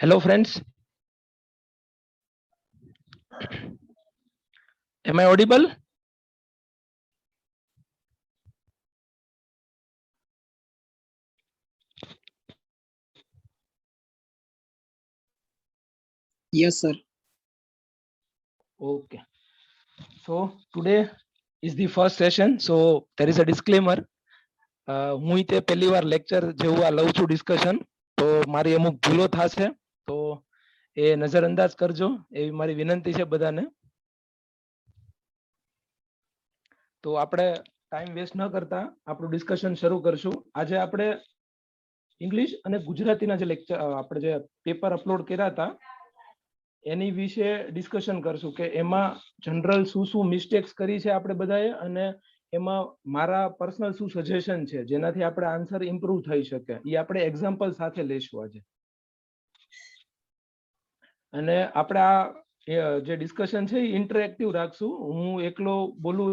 Hello, friends. Am I audible? Yes, sir. Okay. So today is the first session. So there is a disclaimer. હું તે પહેલી વાર lecture જેવું આ લઉં છું ડિસ્કશન, તો મારી અમુક ભૂલો થશે, તો એ નજરઅંદાજ કરજો એવી મારી વિનંતી છે બધાને. તો આપણે ટાઈમ વેસ્ટ ન કરતા આપણું ડિસ્કશન શરૂ કરશું. આજે આપણે ઇંગ્લિશ અને ગુજરાતીના જે લેક્ચર આપણે જે પેપર અપલોડ કર્યા હતા એની વિશે ડિસ્કશન કરશું કે એમાં જનરલ શું શું મિસ્ટેક્સ કરી છે આપણે બધાએ, અને એમાં મારા પર્સનલ શું સજેશન છે જેનાથી આપણે આન્સર ઇમ્પ્રુવ થઈ શકે એ આપણે એક્ઝામ્પલ સાથે લઈશું આજે. અને આપણે આ જે ડિસ્કશન છે એ ઇન્ટરેક્ટિવ રાખશું. હું એકલો બોલું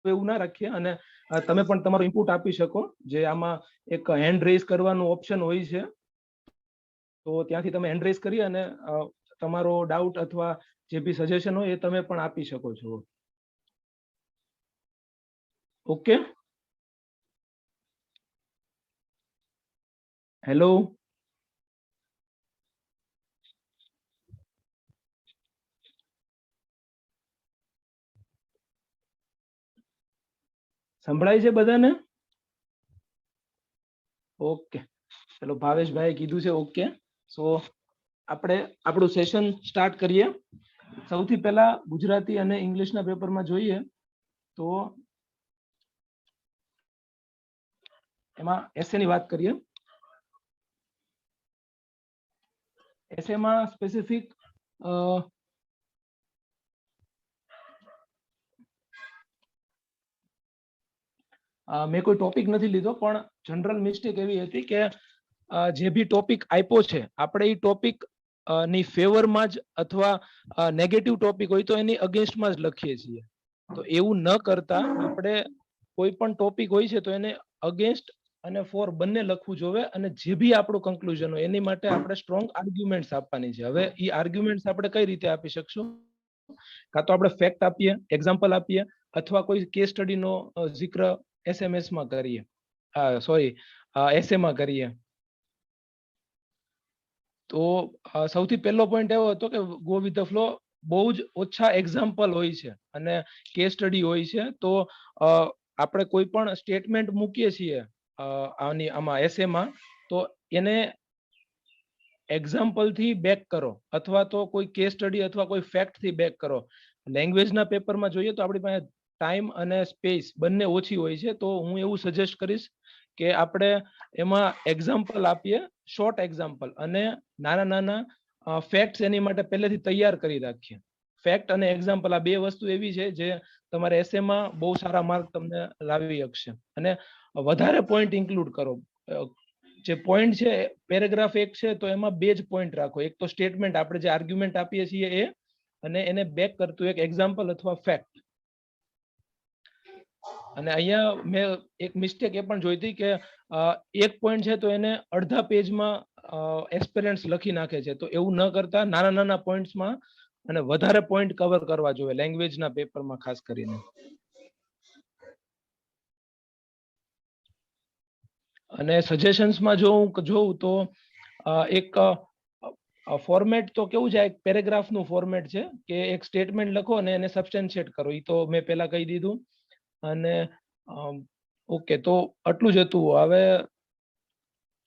એવું ના રાખીએ, અને તમે પણ તમારું ઇનપુટ આપી શકો. જે આમાં એક હેન્ડ રેઝ કરવાનું ઓપ્શન હોય છે, તો ત્યાંથી તમે હેન્ડ રેઝ કરી અને તમારો ડાઉટ અથવા જે બી સજેશન હોય એ તમે પણ આપી શકો છો. ઓકે, હેલો, સંભળાય છે બધાને? ઓકે, ચલો, ભાવેશભાઈ કીધું છે ઓકે. સો આપણે આપણું સેશન સ્ટાર્ટ કરીએ. સૌથી પહેલા ગુજરાતી અને ઇંગ્લિશના પેપરમાં જોઈએ તો એમાં એસેની વાત કરીએ. એસેમાં સ્પેસિફિક મેં કોઈ ટોપિક નથી લીધો, પણ જનરલ મિસ્ટેક એવી હતી કે જે બી ટોપિક આપ્યો છે આપણે એ ટોપિક ની ફેવરમાં જ અથવા નેગેટિવ ટોપિક હોય તો એની અગેન્સ્ટમાં જ લખીએ છીએ. તો એવું ન કરતા આપણે કોઈ પણ ટોપિક હોય છે તો એને અગેન્સ્ટ અને ફોર બંને લખવું જોવે, અને જે બી આપણું કન્ક્લુઝન હોય એની માટે આપણે સ્ટ્રોંગ આર્ગ્યુમેન્ટ્સ આપવાની છે. હવે એ આર્ગ્યુમેન્ટ્સ આપણે કઈ રીતે આપી શકશું? કાં તો આપણે ફેક્ટ આપીએ, એક્ઝામ્પલ આપીએ, અથવા કોઈ કેસ સ્ટડીનો જિક્ર એસએમએસ માં કરીએ, સોરી એસએમાં કરીએ. તો સૌથી પહેલો પોઈન્ટ એવો હતો કે ગો વિથ ધ ફ્લો. બહુ જ ઓછા એક્ઝામ્પલ હોય છે અને કેસ સ્ટડી હોય છે. તો આપણે કોઈ પણ સ્ટેટમેન્ટ મૂકીએ છીએ આમાં એસેમાં, તો એને એક્ઝામ્પલ થી બેક કરો અથવા તો કોઈ કેસ સ્ટડી અથવા કોઈ ફેક્ટ થી બેક કરો. લેંગ્વેજના પેપરમાં જોઈએ તો આપણી પાસે ટાઈમ અને સ્પેસ બંને ઓછી હોય છે. તો હું એવું સજેસ્ટ કરીશ કે આપણે એમાં એક્ઝામ્પલ આપીએ, શોર્ટ એક્ઝામ્પલ, અને નાના નાના ફેક્ટ્સ એની માટે પહેલેથી તૈયાર કરી રાખીએ. ફેક્ટ અને એક્ઝામ્પલ આ બે વસ્તુ એવી છે જે તમારે એસેમાં બહુ સારા માર્ક તમને લાવી શકશે. અને વધારે પોઈન્ટ ઇન્ક્લુડ કરો. જે પોઈન્ટ છે પેરેગ્રાફ એક છે તો એમાં બે જ પોઈન્ટ રાખો. એક તો સ્ટેટમેન્ટ આપણે જે આર્ગ્યુમેન્ટ આપીએ છીએ એ, અને એને બેક કરતું એક એક્ઝામ્પલ અથવા ફેક્ટ. અને અહીંયા મેં એક મિસ્ટેક એ પણ જોઈ હતી કે એક પોઈન્ટ છે તો એને અડધા પેજમાં એક્સપિરિયન્સ લખી નાખે છે. તો એવું ન કરતા નાના નાના પોઈન્ટ્સમાં અને વધારે પોઈન્ટ કવર કરવા જોઈએ લેંગ્વેજના પેપરમાં ખાસ કરીને. અને સજેશન્સમાં જો હું જોઉં તો એક ફોર્મેટ તો કેવું છે, એક પેરેગ્રાફનું ફોર્મેટ છે કે એક સ્ટેટમેન્ટ લખો અને એને સબસ્ટેન્શિએટ કરો. એ તો મેં પહેલા કહી દીધું. અને ઓકે, તો આટલું જ હતું. હવે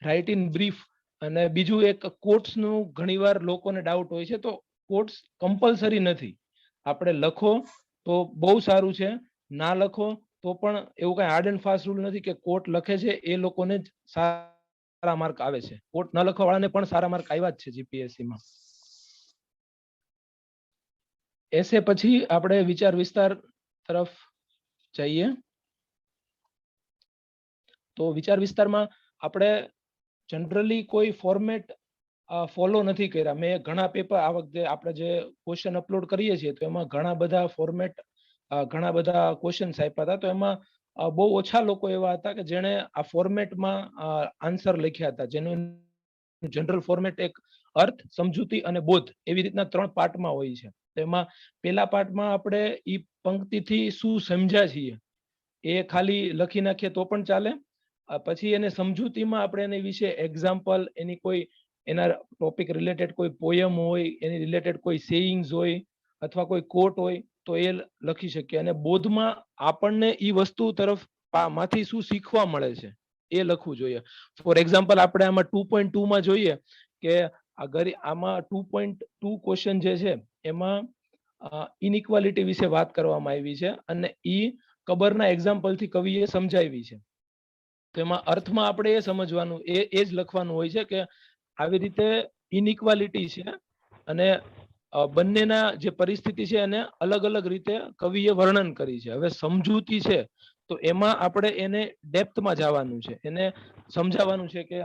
રાઇટ ઇન બ્રીફ. અને બીજું એક કોટ્સનું ઘણીવાર લોકોને ડાઉટ હોય છે. તો કોટ્સ કમ્પલસરી નથી. આપણે લખો તો બહુ સારું છે, ના લખો તો પણ એવું કઈ હાર્ડ એન્ડ ફાસ્ટ રૂલ નથી કે કોટ લખે છે એ લોકોને જ સારા માર્ક આવે છે. કોટ ન લખવા વાળાને પણ સારા માર્ક આવ્યા જ છે જીપીએસસી માં. એસે પછી આપણે વિચાર વિસ્તાર તરફ જઈએ. તો વિચાર વિસ્તારમાં આપણે જનરલી કોઈ ફોર્મેટ ફોલો નથી કર્યા. મેં ઘણા પેપર આ વખતે આપણે જે ક્વેશ્ચન અપલોડ કરીએ છીએ તો એમાં ઘણા બધા ફોર્મેટ, ઘણા બધા ક્વેશ્ચન્સ આપ્યા હતા. તો એમાં બહુ ઓછા લોકો એવા હતા કે જેણે આ ફોર્મેટમાં આન્સર લખ્યા હતા, જેનું જનરલ ફોર્મેટ એક અર્થ, સમજૂતી અને બોધ એવી રીતના 3 પાર્ટમાં હોય છે. તો એમાં પહેલા પાર્ટમાં આપણે ઈ પંક્તિથી શું સમજ્યા છીએ એ ખાલી લખી નાખીએ તો પણ ચાલે. પછી એને સમજૂતીમાં આપણે એની વિશે એક્ઝામ્પલ, એની કોઈ એના ટોપિક રિલેટેડ કોઈ પોયમ હોય, એની રિલેટેડ કોઈ સેઇંગ્સ હોય અથવા કોઈ કોટ હોય તો એ લખી શકીએ. અને બોધમાં આપણને ઈ વસ્તુ તરફ માંથી શું શીખવા મળે છે એ લખવું જોઈએ. ફોર એક્ઝામ્પલ આપણે આમાં 2.2 માં જોઈએ કે આમાં 2.2 ક્વેશ્ચન જે છે એમાં ઇનઇક્વાલિટી વિશે વાત કરવામાં આવી છે અને ઈ કબરના એક્ઝામ્પલથી કવિએ સમજાવી છે. તો એમાં અર્થમાં આપણે એ સમજવાનું, એ જ લખવાનું હોય છે કે આવી રીતે ઇનઇક્વાલિટી છે અને બંનેના જે પરિસ્થિતિ છે એને અલગ અલગ રીતે કવિએ વર્ણન કરી છે. હવે સમજૂતી છે તો એમાં આપણે એને ડેપ્થમાં જવાનું છે, એને સમજાવવાનું છે કે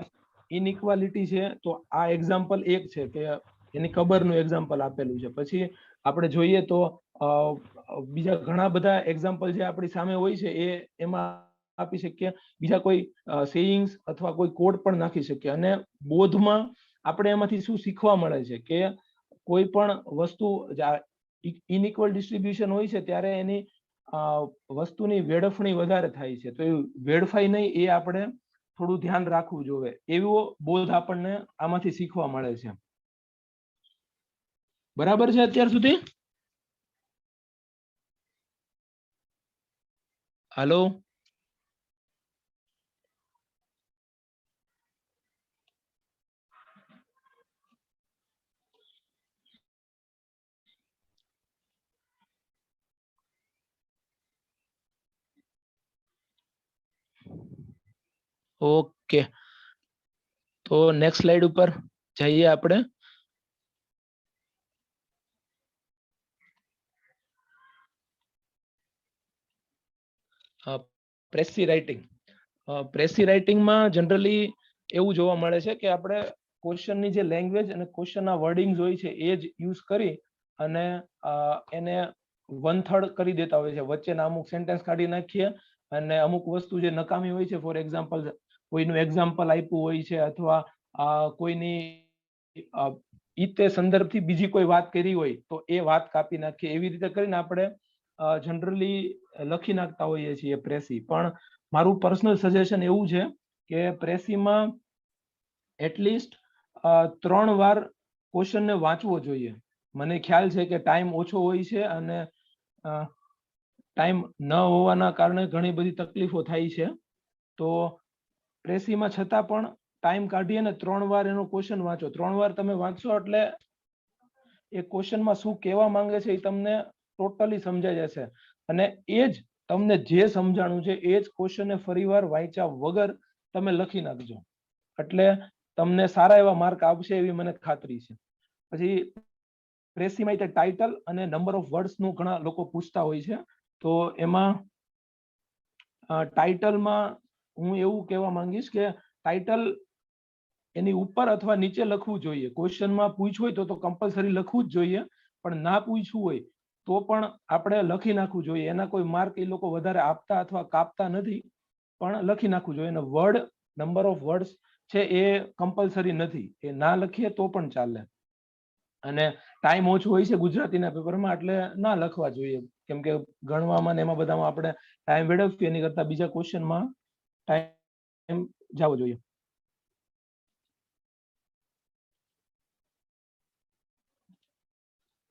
ઇનઇક્વાલિટી છે તો આ એક્ઝામ્પલ એક છે કે એની ખબરનું એક્ઝામ્પલ આપેલું છે. પછી આપણે જોઈએ તો બીજા ઘણા બધા એક્ઝામ્પલ જે આપણી સામે હોય છે એ એમાં આપી શકીએ. બીજા કોઈ સેઇંગ્સ અથવા કોઈ કોડ પણ નાખી શકીએ. અને બોધમાં આપણે એમાંથી શું શીખવા મળે છે કે કોઈ પણ વસ્તુ ઇનઇક્વલ ડિસ્ટ્રીબ્યુશન હોય છે ત્યારે એની વસ્તુની વેડફણી વધારે થાય છે. તો એ વેડફાય નહીં એ આપણે થોડું ધ્યાન રાખવું જોઈએ. એવો બોધ આપણને આમાંથી શીખવા મળે છે. બરાબર છે અત્યાર સુધી? હાલો, ઓકે. તો નેક્સ્ટ સ્લાઇડ ઉપર જઈએ આપણે. પ્રેસી રાઇટિંગ. પ્રેસી રાઇટિંગમાં જનરલી એવું જોવા મળે છે કે આપણે ક્વેશ્ચનની જે લેંગ્વેજ અને ક્વેશ્ચનના વર્ડિંગ્સ હોય છે એ જ યુઝ કરી અને એને 1/3 કરી દેતા હોય છે. વચ્ચેના અમુક સેન્ટેન્સ કાઢી નાખીએ અને અમુક વસ્તુ જે નકામી હોય છે, ફોર એક્ઝામ્પલ કોઈનું એક્ઝામ્પલ આપ્યું હોય છે અથવા કોઈની ઈતે સંદર્ભથી બીજી કોઈ વાત કરી હોય તો એ વાત કાપી નાખીએ. એવી રીતે કરીને આપણે જનરલી લખી નાખતા હોઈએ છીએ પ્રેસી. પણ મારું પર્સનલ સજેશન એવું છે કે પ્રેસીમાં એટલીસ્ટ 3 વાર ક્વેશ્ચનને વાંચવો જોઈએ. મને ખ્યાલ છે કે ટાઈમ ઓછો હોય છે અને ટાઈમ ન હોવાના કારણે ઘણી બધી તકલીફો થાય છે. તો પ્રેસીમાં છતાં પણ ટાઈમ કાઢી અને 3 વાર એનો ક્વેશ્ચન વાંચો. 3 વાર તમે વાંચશો એટલે એ ક્વેશ્ચનમાં શું કહેવા માંગે છે એ તમને ટોટલી સમજાઈ જશે. અને એ જ તમને જે સમજાણું છે એ જ ક્વેશ્ચનને ફરીવાર વાંચ્યા વગર તમે લખી નાખજો, એટલે તમને સારા એવા માર્ક આવશે એવી મને ખાતરી છે. પછી પ્રેસીમાં ટાઇટલ અને નંબર ઓફ વર્ડ્સ નું ઘણા લોકો પૂછતા હોય છે. તો એમાં ટાઇટલમાં હું એવું કહેવા માંગીશ કે ટાઇટલ એની ઉપર અથવા નીચે લખવું જોઈએ. ક્વેશ્ચનમાં પૂછ્યું હોય તો કમ્પલસરી લખવું જ જોઈએ, પણ ના પૂછવું હોય તો પણ આપણે લખી નાખવું જોઈએ. એના કોઈ માર્ક એ લોકો વધારે આપતા અથવા કાપતા નથી, પણ લખી નાખવું જોઈએ. અને વર્ડ, નંબર ઓફ વર્ડ્સ છે એ કમ્પલસરી નથી, એ ના લખીએ તો પણ ચાલે. અને ટાઈમ ઓછો હોય છે ગુજરાતીના પેપરમાં એટલે ના લખવા જોઈએ, કેમ કે ગણવામાં ને એમાં બધામાં આપણે ટાઈમ વેડફીએ એની કરતા બીજા ક્વેશ્ચનમાં ટાઈમ જવો જોઈએ.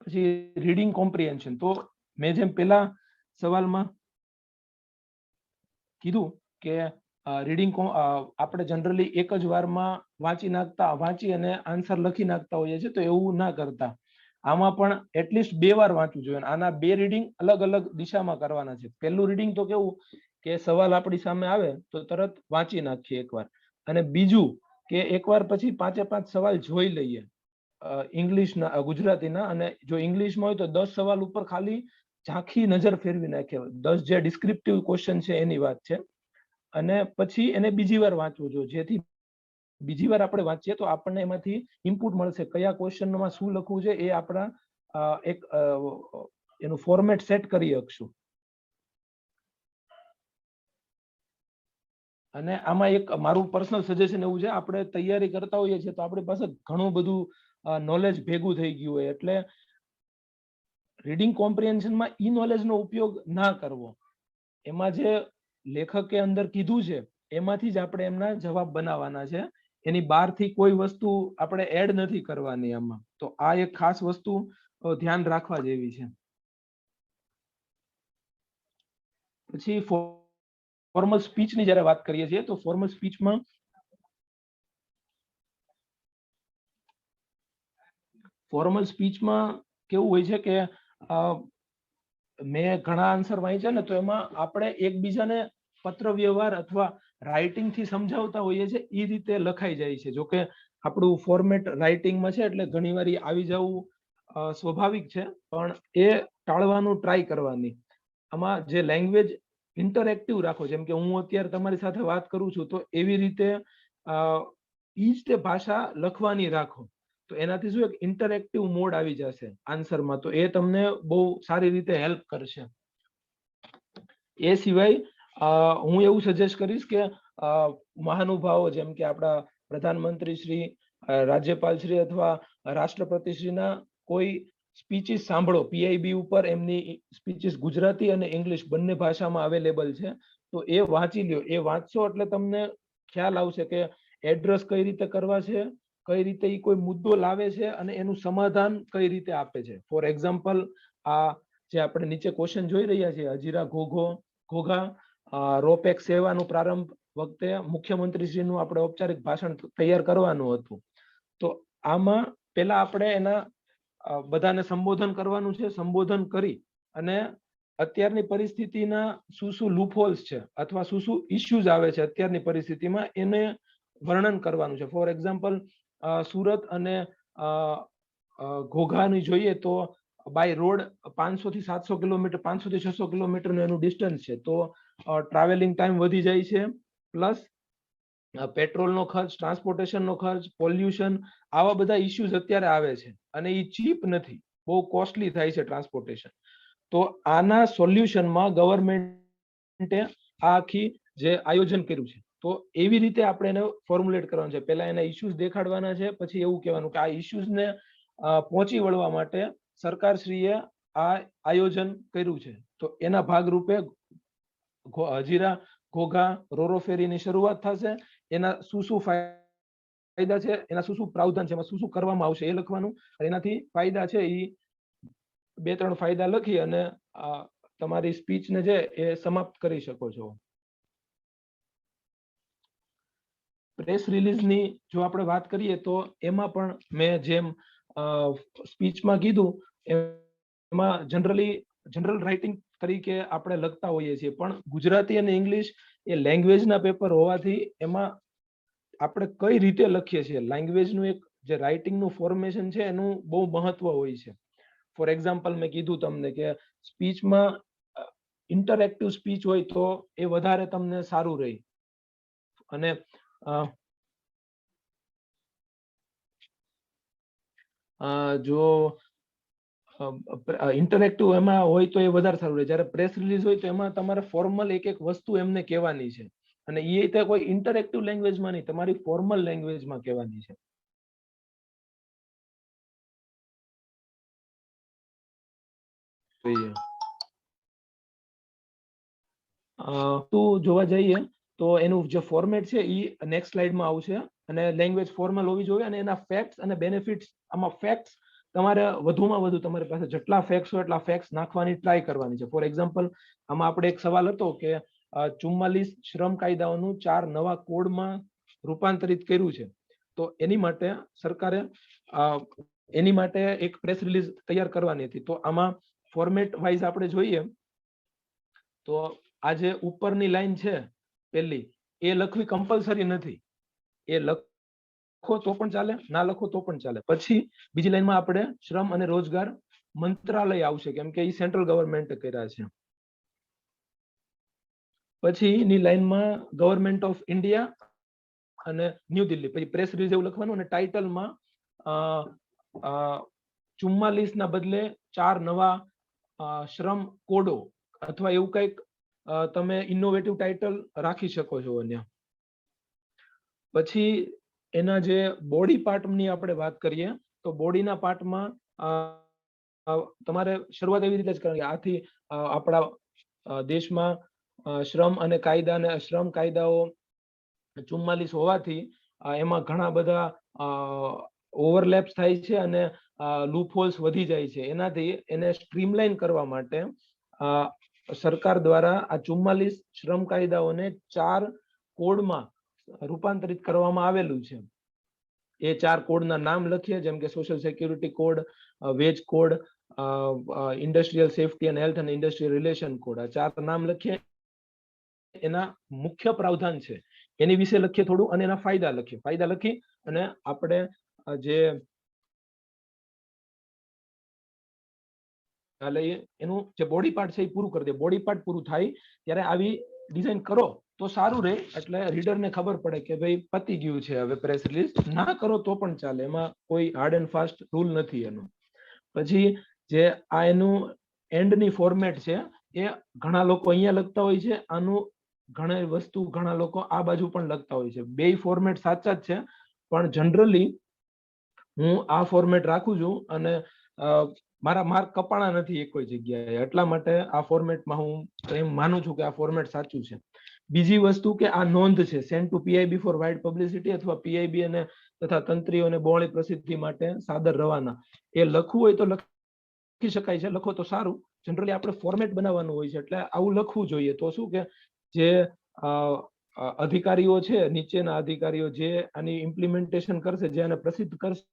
પછી રીડિંગ કોમ્પ્રિહેન્શન. તો મેં જેમ પેલા સવાલમાં કીધું કે રીડિંગ આપણે જનરલી એક જ વારમાં વાંચી અને આન્સર લખી નાખતા હોઈએ છીએ. તો એવું ના કરતા આમાં પણ એટલીસ્ટ 2 વાર વાંચવું જોઈએ. આના 2 રીડિંગ અલગ અલગ દિશામાં કરવાના છે. પહેલું રીડિંગ તો કેવું કે સવાલ આપણી સામે આવે તો તરત વાંચી નાખીએ એકવાર, અને બીજું કે એકવાર પછી 5 સવાલ જોઈ લઈએ ઇંગ્લિશના, ગુજરાતીના. અને જો ઇંગ્લિશમાં હોય તો 10 સવાલ ઉપર ખાલી ઝાંખી નજર ફેરવી નાખીએ. 10 જે ડિસ્ક્રિપ્ટિવ ક્વેશ્ચન છે એની વાત છે. અને પછી એને બીજી વાર વાંચવું જોઈએ, જેથી બીજી વાર આપણે વાંચીએ તો આપણને એમાંથી ઇનપુટ મળશે કયા ક્વેશ્ચનમાં શું લખવું છે, એ આપણા એક એનું ફોર્મેટ સેટ કરી શકશું. અને આમાં એક મારું પર્સનલ સજેશન એવું છે, આપણે તૈયારી કરતા હોઈએ છીએ તો આપણી પાસે ઘણું બધું નોલેજ ભેગું થઈ ગયું હોય, એટલે રીડિંગ કોમ્પ્રિહેન્શનમાં ઈ નોલેજનો ઉપયોગ ના કરવો. એમાં જે લેખકે અંદર કીધું છે એમાંથી જ આપણે એમના જવાબ બનાવવાના છે, એની બહારથી કોઈ વસ્તુ આપણે એડ નથી કરવાની આમાં. તો આ એક ખાસ વસ્તુ ધ્યાન રાખવા જેવી છે. પછી ફોર્મલ સ્પીચની જ્યારે વાત કરીએ છીએ તો ફોર્મલ સ્પીચમાં કેવું હોય છે કે મેં ઘણા આન્સર વાંચ્યા ને, તો એમાં આપણે એકબીજાને પત્ર વ્યવહાર અથવા રાઇટિંગ થી સમજાવતા હોઈએ છીએ, એ રીતે લખાઈ જાય છે. જોકે આપણું ફોર્મેટ રાઇટિંગમાં છે એટલે ઘણી વાર આવી જવું સ્વાભાવિક છે, પણ એ ટાળવાનું ટ્રાય કરવાની. આમાં જે લેંગ્વેજ ઇન્ટરેક્ટિવ રાખો, જેમ કે હું અત્યારે તમારી સાથે વાત કરું છું, તો એવી રીતે ઈ જ તે ભાષા લખવાની રાખો, તો એનાથી શું એક ઇન્ટરેક્ટિવ મોડ આવી જશે આન્સરમાં, તો એ તમને બહુ સારી રીતે હેલ્પ કરશે. એ સિવાય હું એવું સજેસ્ટ કરીશ કે મહાનુભાવો જેમ કે આપણા પ્રધાનમંત્રી શ્રી, રાજ્યપાલ શ્રી અથવા રાષ્ટ્રપતિ શ્રીના કોઈ સ્પીચીસ સાંભળો. પીઆઈબી ઉપર એમની સ્પીચીસ ગુજરાતી અને ઇંગ્લિશ બંને ભાષામાં અવેલેબલ છે, તો એ વાંચી લ્યો. એ વાંચશો એટલે તમને ખ્યાલ આવશે કે એડ્રેસ કઈ રીતે કરવા છે, કઈ રીતે એ કોઈ મુદ્દો લાવે છે અને એનું સમાધાન કઈ રીતે આપે છે. ફોર એક્ઝામ્પલ, આ જે આપણે નીચે ક્વેશ્ચન જોઈ રહ્યા છીએ, હજીરા ઘોઘા રોપેક સેવાનું પ્રારંભ વખતે મુખ્યમંત્રીશ્રીનું આપણે ઔપચારિક ભાષણ તૈયાર કરવાનું હતું. તો આમાં પેલા આપણે એના બધાને સંબોધન કરવાનું છે. સંબોધન કરી અને અત્યારની પરિસ્થિતિના શું લૂપહોલ્સ છે અથવા શું ઇશ્યુઝ આવે છે અત્યારની પરિસ્થિતિમાં, એને વર્ણન કરવાનું છે. ફોર એક્ઝામ્પલ, સુરત અને ઘોઘાની જોઈએ તો બાય રોડ 500 થી 700 કિલોમીટર, 500 થી 600 કિલોમીટરનું એનું ડિસ્ટન્સ છે, તો ટ્રાવેલિંગ ટાઈમ વધી જાય છે, પ્લસ પેટ્રોલનો ખર્ચ, ટ્રાન્સપોર્ટેશનનો ખર્ચ, પોલ્યુશન, આવા બધા ઇશ્યુઝ અત્યારે આવે છે અને એ ચીપ નથી, બહુ કોસ્ટલી થાય છે ટ્રાન્સપોર્ટેશન. તો આના સોલ્યુશનમાં ગવર્મેન્ટે આ આખી જે આયોજન કર્યું છે, તો એવી રીતે આપણે એને ફોર્મ્યુલેટ કરવાનું છે. પહેલા એના ઇશ્યુઝ દેખાડવાના છે, પછી એવું કહેવાનું કે આ ઇશ્યુઝને પહોંચી વળવા માટે સરકારશ્રીએ આ આયોજન કર્યું છે. તો એના ભાગરૂપે હજીરા ઘોઘા રોરો ફેરીની શરૂઆત થશે. એના શું ફાયદા છે, એના શું પ્રાવધાન છે, એમાં શું કરવામાં આવશે એ લખવાનું. એનાથી ફાયદા છે એ 2-3 ફાયદા લખી અને તમારી સ્પીચને છે એ સમાપ્ત કરી શકો છો. પ્રેસ રિલીઝની જો આપણે વાત કરીએ તો એમાં પણ મેં જેમ સ્પીચમાં કીધું એમાં જનરલ રાઇટિંગ તરીકે આપણે લખતા હોઈએ છીએ, પણ ગુજરાતી અને ઇંગ્લિશ એ લેંગ્વેજના પેપર હોવાથી એમાં આપણે કઈ રીતે લખીએ છીએ, લેંગ્વેજનું એક જે રાઇટિંગનું ફોર્મેશન છે એનું બહુ મહત્વ હોય છે. ફોર એક્ઝામ્પલ, મેં કીધું તમને કે સ્પીચમાં ઇન્ટરેક્ટિવ સ્પીચ હોય તો એ વધારે તમને સારું રહે. અને જો ઇન્ટરેક્ટિવ એમાં હોય તો એ વધારે સારું રહે. જ્યારે પ્રેસ રિલીઝ હોય તો એમાં તમારે ફોર્મલ એક વસ્તુ એમને કહેવાની છે, અને એ રીતે કોઈ ઇન્ટરેક્ટિવ લેંગ્વેજમાં નહીં, તમારી ફોર્મલ લેંગ્વેજમાં કહેવાની છે. તો જોવા જઈએ તો એનું જે ફોર્મેટ છે એ નેક્સ્ટ સ્લાઇડમાં આવશે, અને લેંગ્વેજ ફોર્મલ હોવી જોઈએ, અને એના ફેક્ટ્સ અને બેનિફિટ્સ. આમાં ફેક્ટ્સ તમારે વધુમાં વધુ તમારી પાસે જેટલા ફેક્ટ્સ હોય એટલા ફેક્ટ્સ નાખવાની ટ્રાય કરવાની છે. ફોર એક્ઝામ્પલ, આમાં આપણે એક સવાલ હતો કે 44 શ્રમ કાયદાઓનું 4 નવા કોડમાં રૂપાંતરિત કર્યું છે, તો એની માટે સરકારે એક પ્રેસ રિલીઝ તૈયાર કરવાની હતી. તો આમાં ફોર્મેટ વાઇઝ આપણે જોઈએ તો આ જે ઉપરની લાઈન છે પહેલી, એ લખવી કમ્પલસરી નથી. એ લખો તો પણ ચાલે, ના લખો તો પણ ચાલે. પછી બીજી લાઈનમાં આપણે શ્રમ અને રોજગાર મંત્રાલય આવશે, કેમ કે એ સેન્ટ્રલ ગવર્મેન્ટે કર્યા છે. પછીની લાઈનમાં ગવર્મેન્ટ ઓફ ઇન્ડિયા અને ન્યૂ દિલ્હી. પછી પ્રેસ રિલીઝ એવું લખવાનું, અને ટાઇટલમાં 44 ના બદલે 4 નવા શ્રમ કોડો અથવા એવું કંઈક તમે ઇનોવેટિવ ટાઇટલ રાખી શકો છો અન્ય. પછી એના જે બોડી પાર્ટની આપણે વાત કરીએ તો બોડીના પાર્ટમાં તમારે શરૂઆત એવી રીતે જ કરવાની. આથી આપણા દેશમાં શ્રમ અને કાયદા અને શ્રમ કાયદાઓ 44 હોવાથી એમાં ઘણા બધા ઓવરલેપ્સ થાય છે અને લૂપહોલ્સ વધી જાય છે. એનાથી એને સ્ટ્રીમલાઇન કરવા માટે સરકાર દ્વારા આ 44 શ્રમ કાયદાઓને 4 કોડમાં રૂપાંતરિત કરવામાં આવેલું છે. એ 4 કોડના નામ લખીએ, જેમ કે social security code, veg code, industrial safety and health અને ઇન્ડસ્ટ્રીયલ રિલેશન કોડ. આ 4 નામ લખીએ. એના મુખ્ય પ્રાવધાન છે એની વિશે લખીએ થોડું, અને એના ફાયદા લખીએ. ફાયદા લખી અને આપણે જે લઈએ એનું જે બોડી પાર્ટ છે એ પૂરું કરી દે. બોડી પાર્ટ પૂરું થાય ત્યારે આવી ડિઝાઇન કરો તો સારું રહે, એટલે રીડરને ખબર પડે કે ભાઈ પતી ગયું છે હવે પ્રેસ રિલીઝ. ના કરો તો પણ ચાલે, એમાં કોઈ હાર્ડ એન્ડ ફાસ્ટ રૂલ નથી એનો. પછી જે આ એનું એન્ડની ફોર્મેટ છે એ ઘણા લોકો અહીંયા લખતા હોય છે, આનું ઘણી વસ્તુ ઘણા લોકો આ બાજુ પણ લખતા હોય છે. બે ફોર્મેટ સાચા જ છે, પણ જનરલી હું આ ફોર્મેટ રાખું છું અને મારા માર્ક કપાણા નથી એક કોઈ જગ્યાએ, એટલા માટે આ ફોર્મેટમાં હું એમ માનું છું કે આ ફોર્મેટ સાચું છે. બીજી વસ્તુ કે આ નોંધ છે sent to PIB for wide publicity અથવા પીઆઈબી અને તથા તંત્રીઓને બહોળી પ્રસિદ્ધિ માટે સાદર રવાના. એ લખવું હોય તો લખી શકાય છે, લખો તો સારું. જનરલી આપણે ફોર્મેટ બનાવવાનું હોય છે, એટલે આવું લખવું જોઈએ. તો શું કે જે અધિકારીઓ છે, નીચેના અધિકારીઓ જે આની ઇમ્પ્લિમેન્ટેશન કરશે, જે આને પ્રસિદ્ધ કરશે,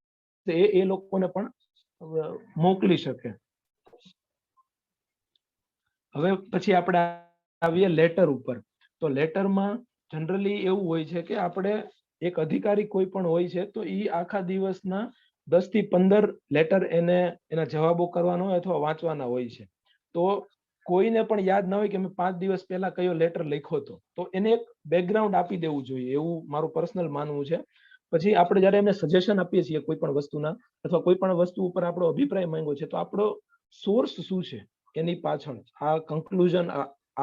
એ લોકોને પણ મોકલી શકે. હવે પછી આપણે આવીએ લેટર ઉપર. તો લેટરમાં જનરલી એવું હોય છે કે આપણે એક અધિકારી કોઈ પણ હોય છે તો એ આખા દિવસના 10 થી 15 લેટર એના જવાબો કરવાનો હોય અથવા વાંચવાના હોય છે. તો કોઈને પણ યાદ ના હોય કે મેં 5 દિવસ પહેલા કયો લેટર લખ્યો હતો, તો એને એક બેકગ્રાઉન્ડ આપી દેવું જોઈએ, એવું મારું પર્સનલ માનવું છે. પછી આપણે જયારે એમને સજેશન આપીએ છીએ કોઈ પણ વસ્તુના અથવા કોઈ પણ વસ્તુ ઉપર આપણો અભિપ્રાય માંગ્યો છે, તો આપણો સોર્સ શું છે એની પાછળ, આ કન્ક્લુઝન,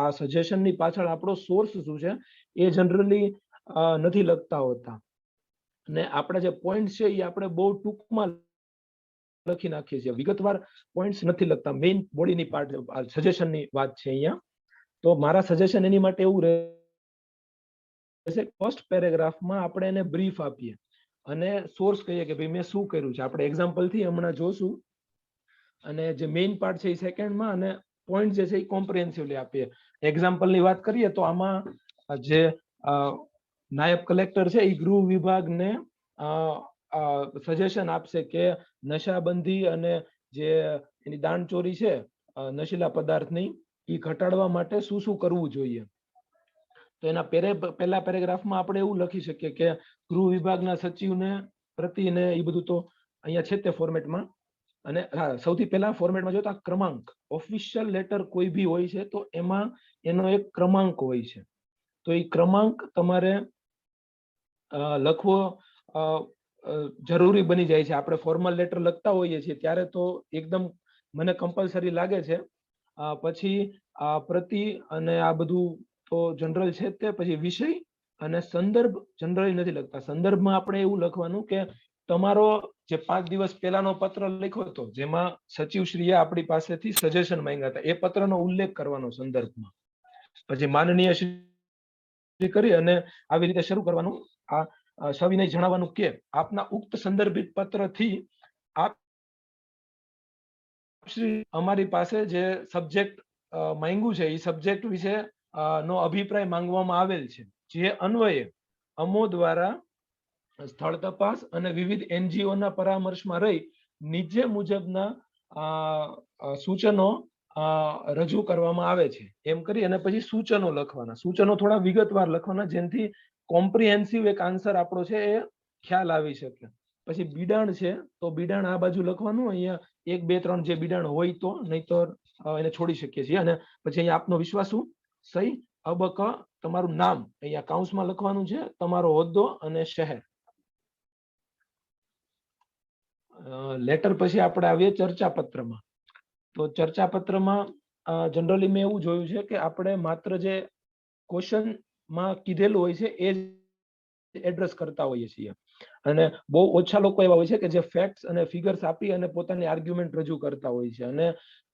આ સજેશનની પાછળ આપણો સોર્સ શું છે એ જનરલી નથી લખતા હોતા. અને આપણા જે પોઈન્ટ છે એ આપણે બહુ ટૂંકમાં લખી નાખીએ છીએ, વિગતવાર પોઈન્ટ્સ નથી લખતા. મેઇન બોડીની પાર્ટ સજેશનની વાત છે અહીંયા. તો મારા સજેશન એની માટે એવું રહેશે, ફર્સ્ટ પેરેગ્રાફમાં આપણે એને બ્રીફ આપીએ અને સોર્સ કહીએ કે ભાઈ મેં શું કર્યું છે. આપણે એક્ઝામ્પલથી હમણાં જોશું. અને જે મેઇન પાર્ટ છે એ સેકન્ડમાં, અને પોઈન્ટ જે છે એ કોમ્પ્રિહેન્સિવલી આપીએ. એક્ઝામ્પલની વાત કરીએ તો આમાં જે નાયબ કલેક્ટર છે એ ગૃહ વિભાગને સજેશન આપશે કે નશાબંધી અને જે એની દાણચોરી છે નશીલા પદાર્થની, એ ઘટાડવા માટે શું શું કરવું જોઈએ. તો એના પહેલા પેરેગ્રાફમાં આપણે એવું લખી શકીએ કે ગૃહ વિભાગના સચિવને પ્રતિને, એ બધું તો અહીંયા છે તે ફોર્મેટમાં. અને સૌથી પહેલા ફોર્મેટમાં જો તો આ ક્રમાંક, ઓફિશિયલ લેટર કોઈ બી હોય છે તો એમાં એનો એક ક્રમાંક હોય છે. તો એ ક્રમાંક તમારે લખવો જરૂરી બની જાય છે. આપણે ફોર્મલ લેટર લખતા હોઈએ છીએ ત્યારે તો એકદમ મને કમ્પલસરી લાગે છે. પછી પ્રતિ અને આ બધું તો જનરલ છે તે. પછી વિષય અને સંદર્ભ જનરલી નથી લખતા. સંદર્ભમાં આપણે એવું લખવાનું કે તમારો જે 5 દિવસ પહેલાનો પત્ર લખ્યો હતો, જેમાં સચિવશ્રીએ આપણી પાસેથી સજેશન માંગ્યા હતા, એ પત્રનો ઉલ્લેખ કરવાનો સંદર્ભમાં. પછી માનનીય શ્રી કરી અને આવી રીતે શરૂ કરવાનું. આ સવિનય જણાવવાનું કે આપના ઉક્ત સંદર્ભિત પત્રથી આપ અમારી પાસે જે સબ્જેક્ટ માંગ્યું છે એ સબ્જેક્ટ વિશે નો અભિપ્રાય માંગવામાં આવેલ છે, જે અન્વયે અમો દ્વારા સ્થળ તપાસ અને વિવિધ NGO ના પરામર્શમાં રહી નીચે મુજબના સૂચનો રજૂ કરવામાં આવે છે. એમ કરી અને પછી સૂચનો લખવાના. સૂચનો થોડા વિગતવાર લખવાના, જેનાથી કોમ્પ્રિહેન્સિવ એક આન્સર આપણો છે એ ખ્યાલ આવી શકે. પછી બિડાણ છે તો બિડાણ આ બાજુ લખવાનું, અહીંયા 1 2 3 જે બિડાણ હોય તો, નહીતર એને છોડી શકીએ છીએ. અને પછી અહીંયા આપનો વિશ્વાસુ સહી અબક તમારું નામ અહીંયા કાઉન્સમાં લખવાનું છે, તમારો હોદ્દો અને શહેર. લેટર પછી આપણે આવીએ ચર્ચા પત્રમાં. તો ચર્ચા પત્રમાં જનરલી મેં એવું જોયું છે કે આપણે માત્ર જે ક્વેશ્ચનમાં કીધેલું હોય છે એ જ એડ્રેસ કરતા હોઈએ છીએ. અને બહુ ઓછા લોકો એવા હોય છે કે જે ફેક્ટ્સ અને ફિગર્સ આપી અને પોતાની આર્ગ્યુમેન્ટ રજૂ કરતા હોય છે. અને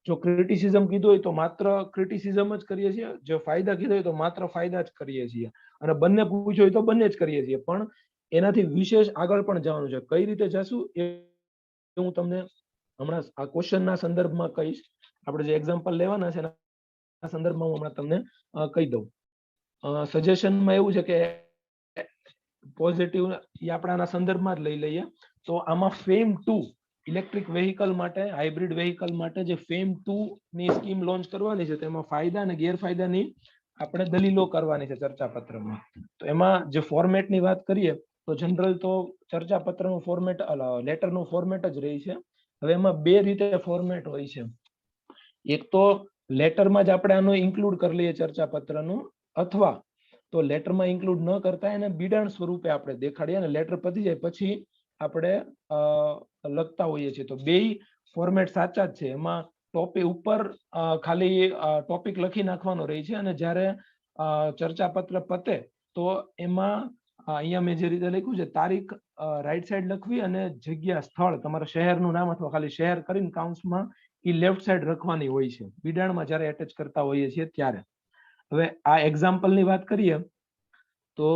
જો ક્રિટિસિઝમ કીધું હોય તો માત્ર ક્રિટિસિઝમ જ કરીએ છીએ, જો ફાયદા કીધું હોય તો માત્ર ફાયદા જ કરીએ છીએ, અને બંને પૂછ્યું હોય તો બંને જ કરીએ છીએ. પણ એનાથી વિશેષ આગળ પણ જવાનું છે. કઈ રીતે જશું એ હું તમને હમણાં આ ક્વેશ્ચનના સંદર્ભમાં કહીશ. આપણે જે એક્ઝામ્પલ લેવાના છે એના સંદર્ભમાં હું હમણાં તમને કહી દઉં. સજેશનમાં એવું છે કે પોઝિટિવ એ આપણાના સંદર્ભમાં જ લઈ લઈએ તો આમાં ફેમ 2 ઇલેક્ટ્રિક વેહિકલ માટે, હાઇબ્રિડ વેહિકલ માટે જે ફેમ 2 ની સ્કીમ લોન્ચ કરવાની છે તેમાં ફાયદા અને ગેરફાયદાની આપણે દલીલો કરવાની છે ચર્ચાપત્રમાં. તો એમાં જે ફોર્મેટની વાત કરીએ તો જનરલ તો ચર્ચાપત્રનું ફોર્મેટ, લેટરનું ફોર્મેટ જ રહી છે. હવે એમાં બે રીતે ફોર્મેટ હોય છે. એક તો લેટરમાં જ આપણે આનો ઇન્ક્લુડ કરી લઈએ ચર્ચાપત્રનું, અથવા તો લેટરમાં ઇન્ક્લુડ ન કરતા એને બિડાણ સ્વરૂપે આપણે દેખાડીએ અને લેટર પતી જાય પછી આપણે લખતા હોઈએ છીએ. તો બેય ફોર્મેટ સાચા જ છે. એમાં ટોપિક ઉપર ખાલી ટોપિક લખી નાખવાનો રહે છે, અને જ્યારે ચર્ચાપત્ર પતે તો એમાં અહીંયા મેં જે રીતે લખ્યું છે તારીખ રાઈટ સાઈડ લખવી અને જગ્યા, સ્થળ, તમારા શહેરનું નામ અથવા ખાલી શહેર કરીને કાઉન્સમાં એ લેફ્ટ સાઈડ લખવાની હોય છે બિડાણમાં જ્યારે એટેચ કરતા હોઈએ છીએ ત્યારે. હવે આ એક્ઝામ્પલની વાત કરીએ તો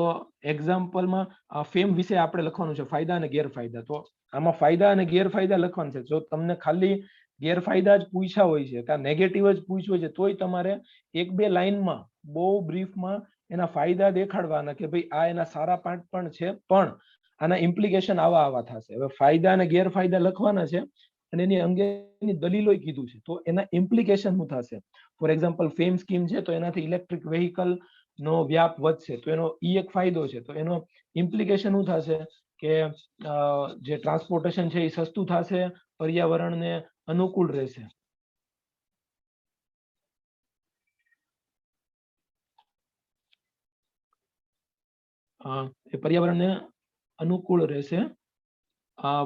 એક્ઝામ્પલમાં ફેમ વિશે આપણે લખવાનું છે ફાયદા અને ગેરફાયદા. તો આમાં ફાયદા અને ગેરફાયદા લખવાનું છે. જો તમને ખાલી ગેરફાયદા જ પૂછ્યા હોય છે કે નેગેટિવ જ પૂછ્યું હોય છે તોય તમારે એક બે લાઈનમાં બહુ બ્રીફમાં એના ફાયદા દેખાડવાના કે ભાઈ આ એના સારા પાર્ટ પણ છે, પણ આના ઇમ્પ્લિકેશન આવા થશે. હવે ફાયદા અને ગેરફાયદા લખવાના છે અને એની અંગેની દલીલો કીધું છે, તો એના ઇમ્પ્લિકેશન શું થશે. ફોર એક્ઝામ્પલ ફેમ સ્કીમ છે તો એનાથી ઇલેક્ટ્રિક વેહિકલ નો વ્યાપ વધશે, તો એનો એક ફાયદો છે. તો એનો ઇમ્પ્લિકેશન શું થશે કે જે ટ્રાન્સપોર્ટેશન છે એ સસ્તું થશે, પર્યાવરણને અનુકૂળ રહેશે. એ પર્યાવરણને અનુકૂળ રહેશે.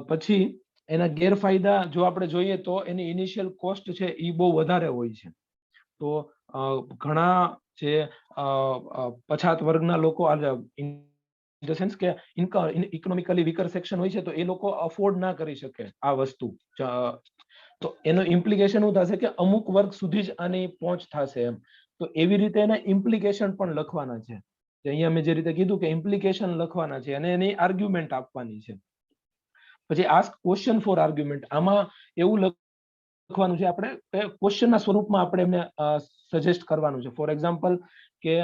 પછી એના ગેરફાયદા જો આપણે જોઈએ તો એની ઇનિશિયલ કોસ્ટ છે એ બહુ વધારે હોય છે. તો ઘણા જે પછાત વર્ગના લોકો, ઇન ધ સેન્સ કે ઇકોનોમિકલી વીકર સેક્શન હોય છે તો એ લોકો અફોર્ડ ના કરી શકે આ વસ્તુ. તો એનો ઇમ્પ્લિકેશન શું થશે કે અમુક વર્ગ સુધી જ આની પહોંચ થશે એમ. તો એવી રીતે એના ઇમ્પ્લિકેશન પણ લખવાના છે. અહીંયા મેં જે રીતે કીધું કે ઇમ્પ્લિકેશન લખવાના છે અને એની આર્ગ્યુમેન્ટ આપવાની છે. પછી આસ્ક ક્વેશ્ચન ફોર આર્ગ્યુમેન્ટ, આમાં એવું લખવાનું છે આપણે ક્વેશ્ચનના સ્વરૂપમાં આપણે એમને સજેસ્ટ કરવાનું છે. ફોર એક્ઝામ્પલ કે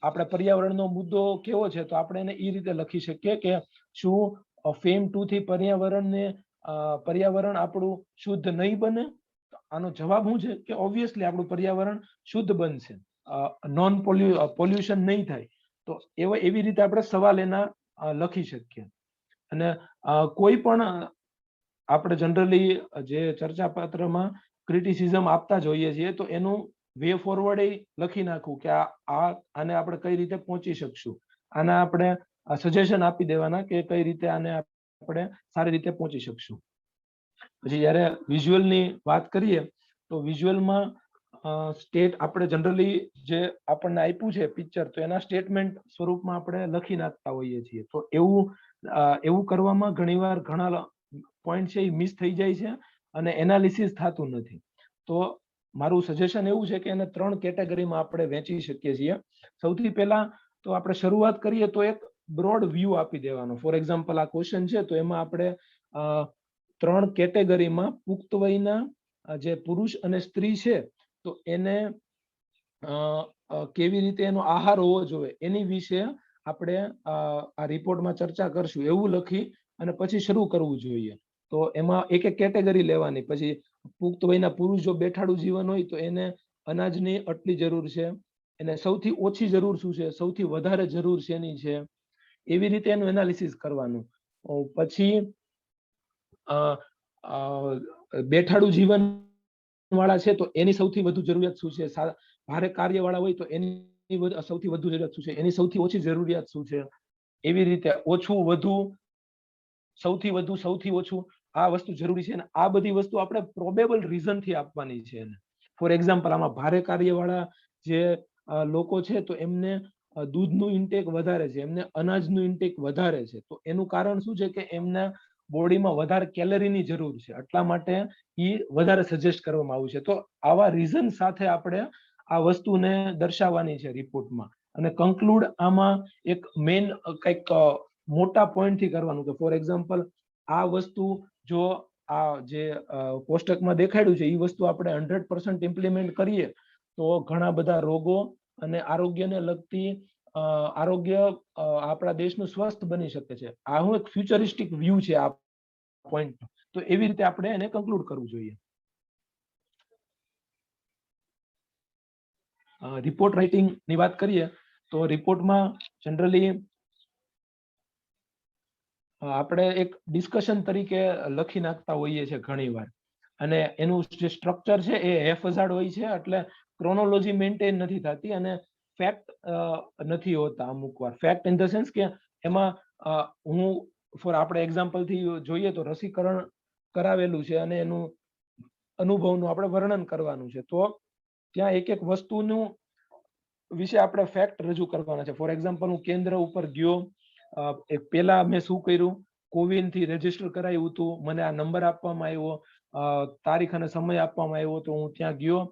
આપણે પર્યાવરણનો મુદ્દો કેવો છે તો આપણે એને એ રીતે લખી શકીએ કે શું ફેમ 2 થી પર્યાવરણ આપણું શુદ્ધ નહીં બને. આનો જવાબ શું છે કે ઓબ્વિયસલી આપણું પર્યાવરણ શુદ્ધ બનશે, નોન પોલ્યુશન નહીં થાય. તો એવી રીતે આપણે સવાલ એના લખી શકીએ. અને કોઈ પણ આપણે જનરલી જે ચર્ચાપત્રમાં ક્રિટિસિઝમ આપતા જોઈએ છીએ તો એનું વે ફોરવર્ડ લખી નાખવું કે આને આપણે કઈ રીતે પહોંચી શકશું. આના આપણે સજેશન આપી દેવાના કે કઈ રીતે આને આપણે સારી રીતે પહોંચી શકશું. પછી જ્યારે વિઝ્યુઅલની વાત કરીએ તો વિઝ્યુઅલમાં આપણે જનરલી જે આપણને આપ્યું છે પિક્ચર, તો એના સ્ટેટમેન્ટ સ્વરૂપમાં આપણે લખી નાખતા હોઈએ છીએ. તો એવું કરવામાં ઘણીવાર ઘણા પોઈન્ટ છે એ મિસ થઈ જાય છે અને એનાલિસિસ થતું નથી. તો મારું સજેશન એવું છે કે એને 3 કેટેગરીમાં આપણે વહેંચી શકીએ છીએ. સૌથી પહેલા તો આપણે શરૂઆત કરીએ તો એક બ્રોડ વ્યૂ આપી દેવાનો. ફોર એક્ઝામ્પલ આ ક્વેશ્ચન છે તો એમાં આપણે 3 કેટેગરીમાં પુખ્ત વયના જે પુરુષ અને સ્ત્રી છે તો એને કેવી રીતે એનો આહાર હોવો જોઈએ એની વિશે આપણે આ રિપોર્ટમાં ચર્ચા કરશું એવું લખી અને પછી શરૂ કરવું જોઈએ. તો એમાં એક એક કેટેગરી લેવાની. પછી પુખ્ત વયના પુરુષ જો બેઠાડું જીવન હોય તો એને અનાજની આટલી જરૂર છે, એને સૌથી ઓછી જરૂર શું છે, સૌથી વધારે જરૂર શેની છે, એવી રીતે એનું એનાલિસિસ કરવાનું. પછી બેઠાડું જીવન વાળા છે તો એની સૌથી વધુ જરૂરિયાત શું છે, ભારે કાર્ય વાળા હોય તો એની સૌથી વધુ જરૂરિયાત શું છે, એની સૌથી ઓછી જરૂરિયાત શું છે. એવી રીતે ઓછું વધુ, સૌથી વધુ, સૌથી ઓછું, આ વસ્તુ જરૂરી છે. અને આ બધી વસ્તુ આપણે પ્રોબેબલ રીઝન થી આપવાની છે. ફોર એક્ઝામ્પલ આમાં ભારે કાર્યવાળા જે લોકો છે તો એમને દૂધનું ઇન્ટેક વધારે છે, એમને અનાજનું ઇન્ટેક વધારે છે, તો એનું કારણ શું છે કે એમના બોડીમાં વધારે કેલરીની જરૂર છે, એટલા માટે એ વધારે સજેસ્ટ કરવામાં આવ્યું છે. તો આવા રીઝન સાથે આપણે આ વસ્તુને દર્શાવવાની છે રિપોર્ટમાં. અને કન્ક્લુડ આમાં એક મેઇન કંઈક મોટા પોઈન્ટથી કરવાનું કે ફોર એક્ઝામ્પલ આ વસ્તુ જો આ જે કોષ્ટકમાં દેખાડ્યું છે એ વસ્તુ આપણે 100% ઇમ્પ્લિમેન્ટ કરીએ તો ઘણા બધા રોગો અને આરોગ્યને લગતી આરોગ્ય આપણા દેશનું સ્વસ્થ બની શકે છે. આ હું એક ફ્યુચરિસ્ટિક વ્યૂ છે આ પોઈન્ટ. તો એવી રીતે આપણે એને કન્ક્લુડ કરવું જોઈએ. રિપોર્ટ રાઇટિંગ ની વાત કરીએ તો રિપોર્ટમાં જનરલી આપણે એક ડિસ્કશન તરીકે લખી નાખતા હોઈએ છીએ ઘણી વાર, અને એનું જે સ્ટ્રક્ચર છે એ હેફઝાર્ડ હોય છે, એટલે ક્રોનોલોજી મેન્ટેન નથી થતી અને ફેક્ટ નથી હોતા. અમુક વાર ફેક્ટ ઇન ધ સેન્સ કે એમાં હું ફોર આપણે એક્ઝામ્પલથી જોઈએ તો રસીકરણ કરાવેલું છે અને એનું અનુભવનું આપણે વર્ણન કરવાનું છે, તો ત્યાં એક એક વસ્તુનું વિશે આપણે ફેક્ટ રજૂ કરવાના છે. ફોર એક્ઝામ્પલ હું કેન્દ્ર ઉપર ગયો, પેલા મેં શું કર્યું, કોવિન થી રજીસ્ટર કરાયું હતું, મને આ નંબર આપવામાં આવ્યો, તારીખ અને સમય આપવામાં આવ્યો, તો હું ત્યાં ગયો.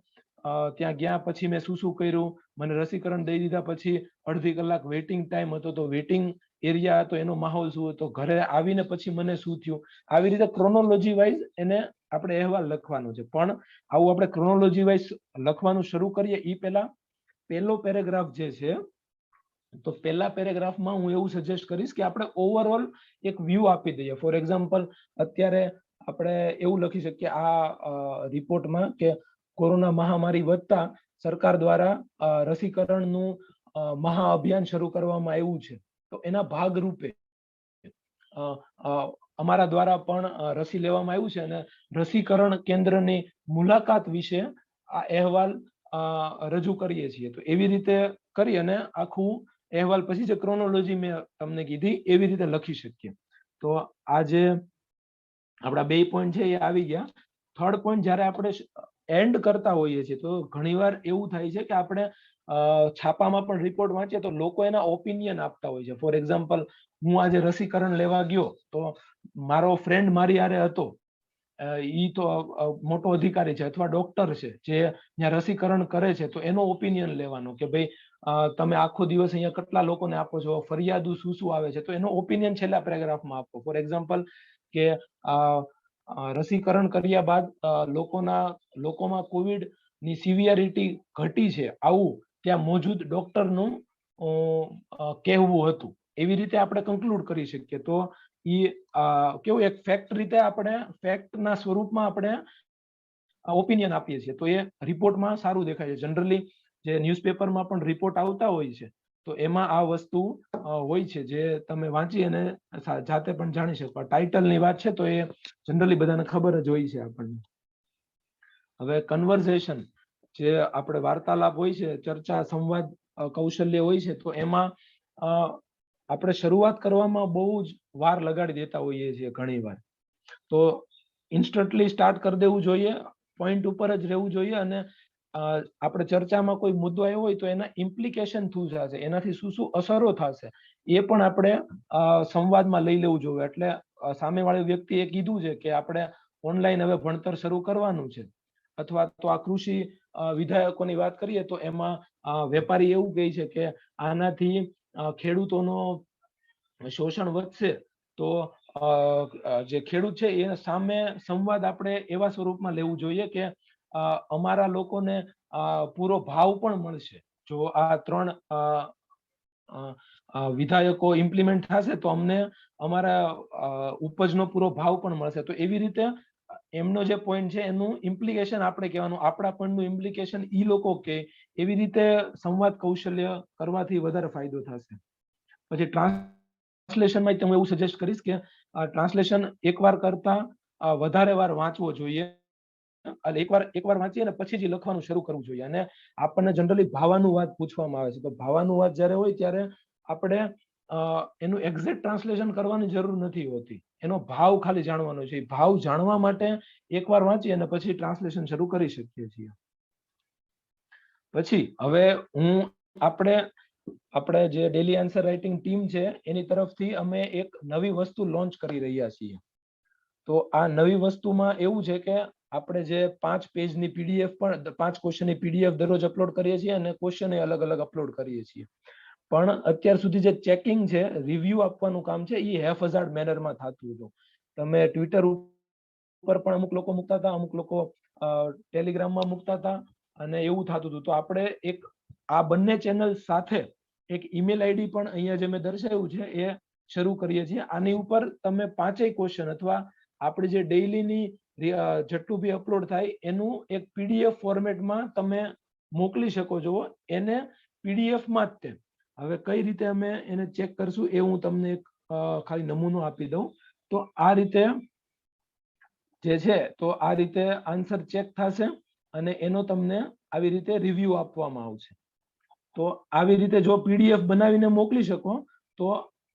ત્યાં ગયા પછી મેં શું શું કર્યું, મને રસીકરણ દઈ દીધા પછી અડધી કલાક વેઇટિંગ ટાઈમ હતો, તો વેઇટિંગ એરિયા હતો એનો માહોલ શું હતો, ઘરે આવીને પછી મને શું થયું. આવી રીતે ક્રોનોલોજી વાઇઝ એને આપણે અહેવાલ લખવાનો છે. પણ આવું આપણે ક્રોનોલોજી વાઇઝ લખવાનું શરૂ કરીએ એ પહેલા પહેલો પેરેગ્રાફ જે છે, તો પહેલા પેરેગ્રાફમાં હું એવું સજેસ્ટ કરીશ કે આપણે ઓવરઓલ એક વ્યૂ આપી દઈએ. ફોર એક્ઝામ્પલ અત્યારે આપણે એવું લખી શકીએ આ રિપોર્ટમાં કે કોરોના મહામારી વધતા સરકાર દ્વારા રસીકરણનું મહાઅભિયાન શરૂ કરવામાં આવ્યું છે, તો એના ભાગરૂપે અમારા દ્વારા પણ રસી લેવામાં આવ્યું છે અને રસીકરણ કેન્દ્રની મુલાકાત વિશે આ અહેવાલ રજૂ કરીએ છીએ. તો એવી રીતે કરી અને આખું અહેવાલ પછી જે ક્રોનોલોજી મેં તમને કીધી એવી રીતે લખી શકીએ. તો આ જે આપણા 2 પોઈન્ટ છે એ આવી ગયા. થર્ડ પોઈન્ટ જ્યારે આપણે એન્ડ કરતા હોઈએ છીએ તો ઘણીવાર એવું થાય છે કે આપણે છાપામાં પણ રિપોર્ટ વાંચીએ તો લોકો એના ઓપિનિયન આપતા હોય છે. ફોર એક્ઝામ્પલ હું આજે રસીકરણ લેવા ગયો તો મારો ફ્રેન્ડ મારી હારે હતો, ઈ તો મોટો અધિકારી છે અથવા ડોક્ટર છે જે ત્યાં રસીકરણ કરે છે, તો એનો ઓપિનિયન લેવાનો કે ભાઈ તમે આખો દિવસ અહીંયા કેટલા લોકોને આપો છો, ફરિયાદો શું શું આવે છે, તો એનો ઓપિનિયન છેલ્લા પેરેગ્રાફમાં આપો. ફોર એક્ઝામ્પલ કે રસીકરણ કર્યા બાદ લોકોમાં કોવિડ ની સિવિયરિટી ઘટી છે, આવું ત્યાં મોજૂદ ડોક્ટરનું કહેવું હતું. એવી રીતે આપણે કન્ક્લુડ કરી શકીએ. તો કેવું એક ફેક્ટ રીતે આપણે ફેક્ટના સ્વરૂપમાં આપણે ઓપિનિયન આપીએ છીએ, તો એ રિપોર્ટમાં સારું દેખાય છે. જનરલી જે ન્યૂઝપેપરમાં પણ રિપોર્ટ આવતા હોય છે તો એમાં આ વસ્તુ હોય છે જે તમે વાંચી અને જાતે પણ જાણી શકો. ટાઇટલની વાત છે તો એ જનરલી બધાને ખબર જ હોય છે આપણને. હવે કન્વર્ઝેશન જે આપણે વાર્તાલાપ હોય છે, ચર્ચા સંવાદ કૌશલ્ય હોય છે, તો એમાં આપણે શરૂઆત કરવામાં બહુ જ વાર લગાડી દેતા હોઈએ છીએ ઘણી વાર. તો ઇન્સ્ટન્ટલી સ્ટાર્ટ કરી દેવું જોઈએ, પોઈન્ટ ઉપર જ રહેવું જોઈએ, અને આપણે ચર્ચામાં કોઈ મુદ્દો આવ્યો હોય તો એના ઇમ્પ્લિકેશન શું થશે, એનાથી શું શું અસરો થશે એ પણ આપણે સંવાદમાં લઈ લેવું જોઈએ. એટલે સામેવાળી વ્યક્તિએ કીધું છે કે આપણે ઓનલાઈન હવે ભણતર શરૂ કરવાનું છે, અથવા તો આ કૃષિ વિધાયકોની વાત કરીએ તો એમાં વેપારી એવું કહે છે કે આનાથી ખેડૂતોનો શોષણ વધશે, તો જે ખેડૂત છે એ સામે સંવાદ આપણે એવા સ્વરૂપમાં લેવું જોઈએ કે અમારા લોકોને પૂરો ભાવ પણ મળશે. જો આ 3 વિધાયકો ઇમ્પ્લિમેન્ટ થશે તો અમને અમારા ઉપજનો પૂરો ભાવ પણ મળશે. તો એવી રીતે એમનો જે પોઈન્ટ છે એનું ઇમ્પ્લિકેશન આપણે કહેવાનું, આપણા પોઈન્ટનું ઇમ્પ્લિકેશન ઈ લોકો કે, એવી રીતે સંવાદ કૌશલ્ય કરવાથી વધારે ફાયદો થશે. પછી ટ્રાન્સલેશનમાં હું એવું સજેસ્ટ કરીશ કે ટ્રાન્સલેશન એકવાર કરતા વધારે વાર વાંચવો જોઈએ. એકવાર વાંચીએ ને પછી જ લખવાનું શરૂ કરવું જોઈએ. અને આપણને જનરલી ભાવાનુવાદ પૂછવામાં આવે છે, તો ભાવાનુવાદ જ્યારે હોય ત્યારે આપણે એનું એક્ઝેક્ટ ટ્રાન્સલેશન કરવાની જરૂર નથી હોતી, એનો ભાવ ખાલી જાણવાનો છે. ભાવ જાણવા માટે એકવાર વાંચીએ અને પછી ટ્રાન્સલેશન શરૂ કરી શકીએ છીએ. પછી હવે આપણે આપણે જે ડેલી આન્સર રાઇટિંગ ટીમ છે એની તરફથી અમે એક નવી વસ્તુ લોન્ચ કરી રહ્યા છીએ. તો આ નવી વસ્તુમાં એવું છે કે આપણે જે 5 પેજની પીડીએફ પણ 5 ક્વેશ્ચનની પીડીએફ દરરોજ અપલોડ કરીએ છીએ અને ક્વેશ્ચન એ અલગ અલગ અપલોડ કરીએ છીએ. પણ અત્યાર સુધી જે ચેકિંગ છે, રિવ્યુ આપવાનું કામ છે, એ હેફઝાર્ડ મેનરમાં થતું હતું. તમે ટ્વિટર ઉપર પણ અમુક લોકો મૂકતા હતા, અમુક લોકો ટેલિગ્રામમાં મૂકતા હતા અને એવું થતું હતું. તો આપણે એક આ બંને ચેનલ સાથે એક ઈમેલ આઈડી પણ અહીંયા જે મેં દર્શાવ્યું છે એ શરૂ કરીએ છીએ. આની ઉપર તમે 5 ક્વેશ્ચન અથવા આપણી જે ડેઈલીની જેટલું બી અપલોડ થાય એનું એક પીડીએફ ફોર્મેટમાં તમે મોકલી શકો છો. એને પીડીએફમાં જ તે હવે કઈ રીતે અમે એને ચેક કરશું એ હું તમને એક ખાલી નમૂનો આપી દઉં. તો આ રીતે જે છે, તો આ રીતે આન્સર ચેક થશે અને એનો તમને આવી રીતે રિવ્યુ આપવામાં આવશે. તો આવી રીતે જો પીડીએફ બનાવીને મોકલી શકો તો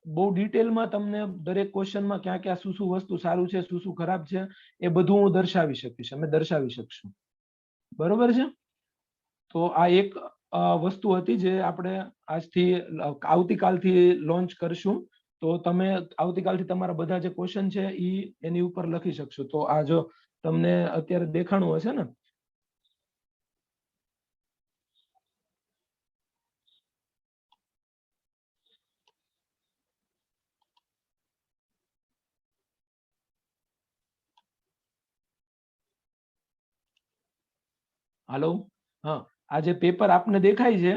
બહુ ડિટેલમાં તમને દરેક ક્વેશ્ચનમાં ક્યાં ક્યાં શું શું વસ્તુ સારું છે, શું શું ખરાબ છે, એ બધું હું દર્શાવી શકીશ, અમે દર્શાવી શકશું. બરોબર છે. તો આ એક વસ્તુ હતી જે આપણે આજથી આવતીકાલથી લોન્ચ કરશું. તો તમે આવતીકાલથી તમારા બધા જે ક્વેશ્ચન છે એની ઉપર લખી શકશો. તો આ જો તમને અત્યારે દેખાણું હશે ને, હાલો, હા, આ જે પેપર આપને દેખાય છે,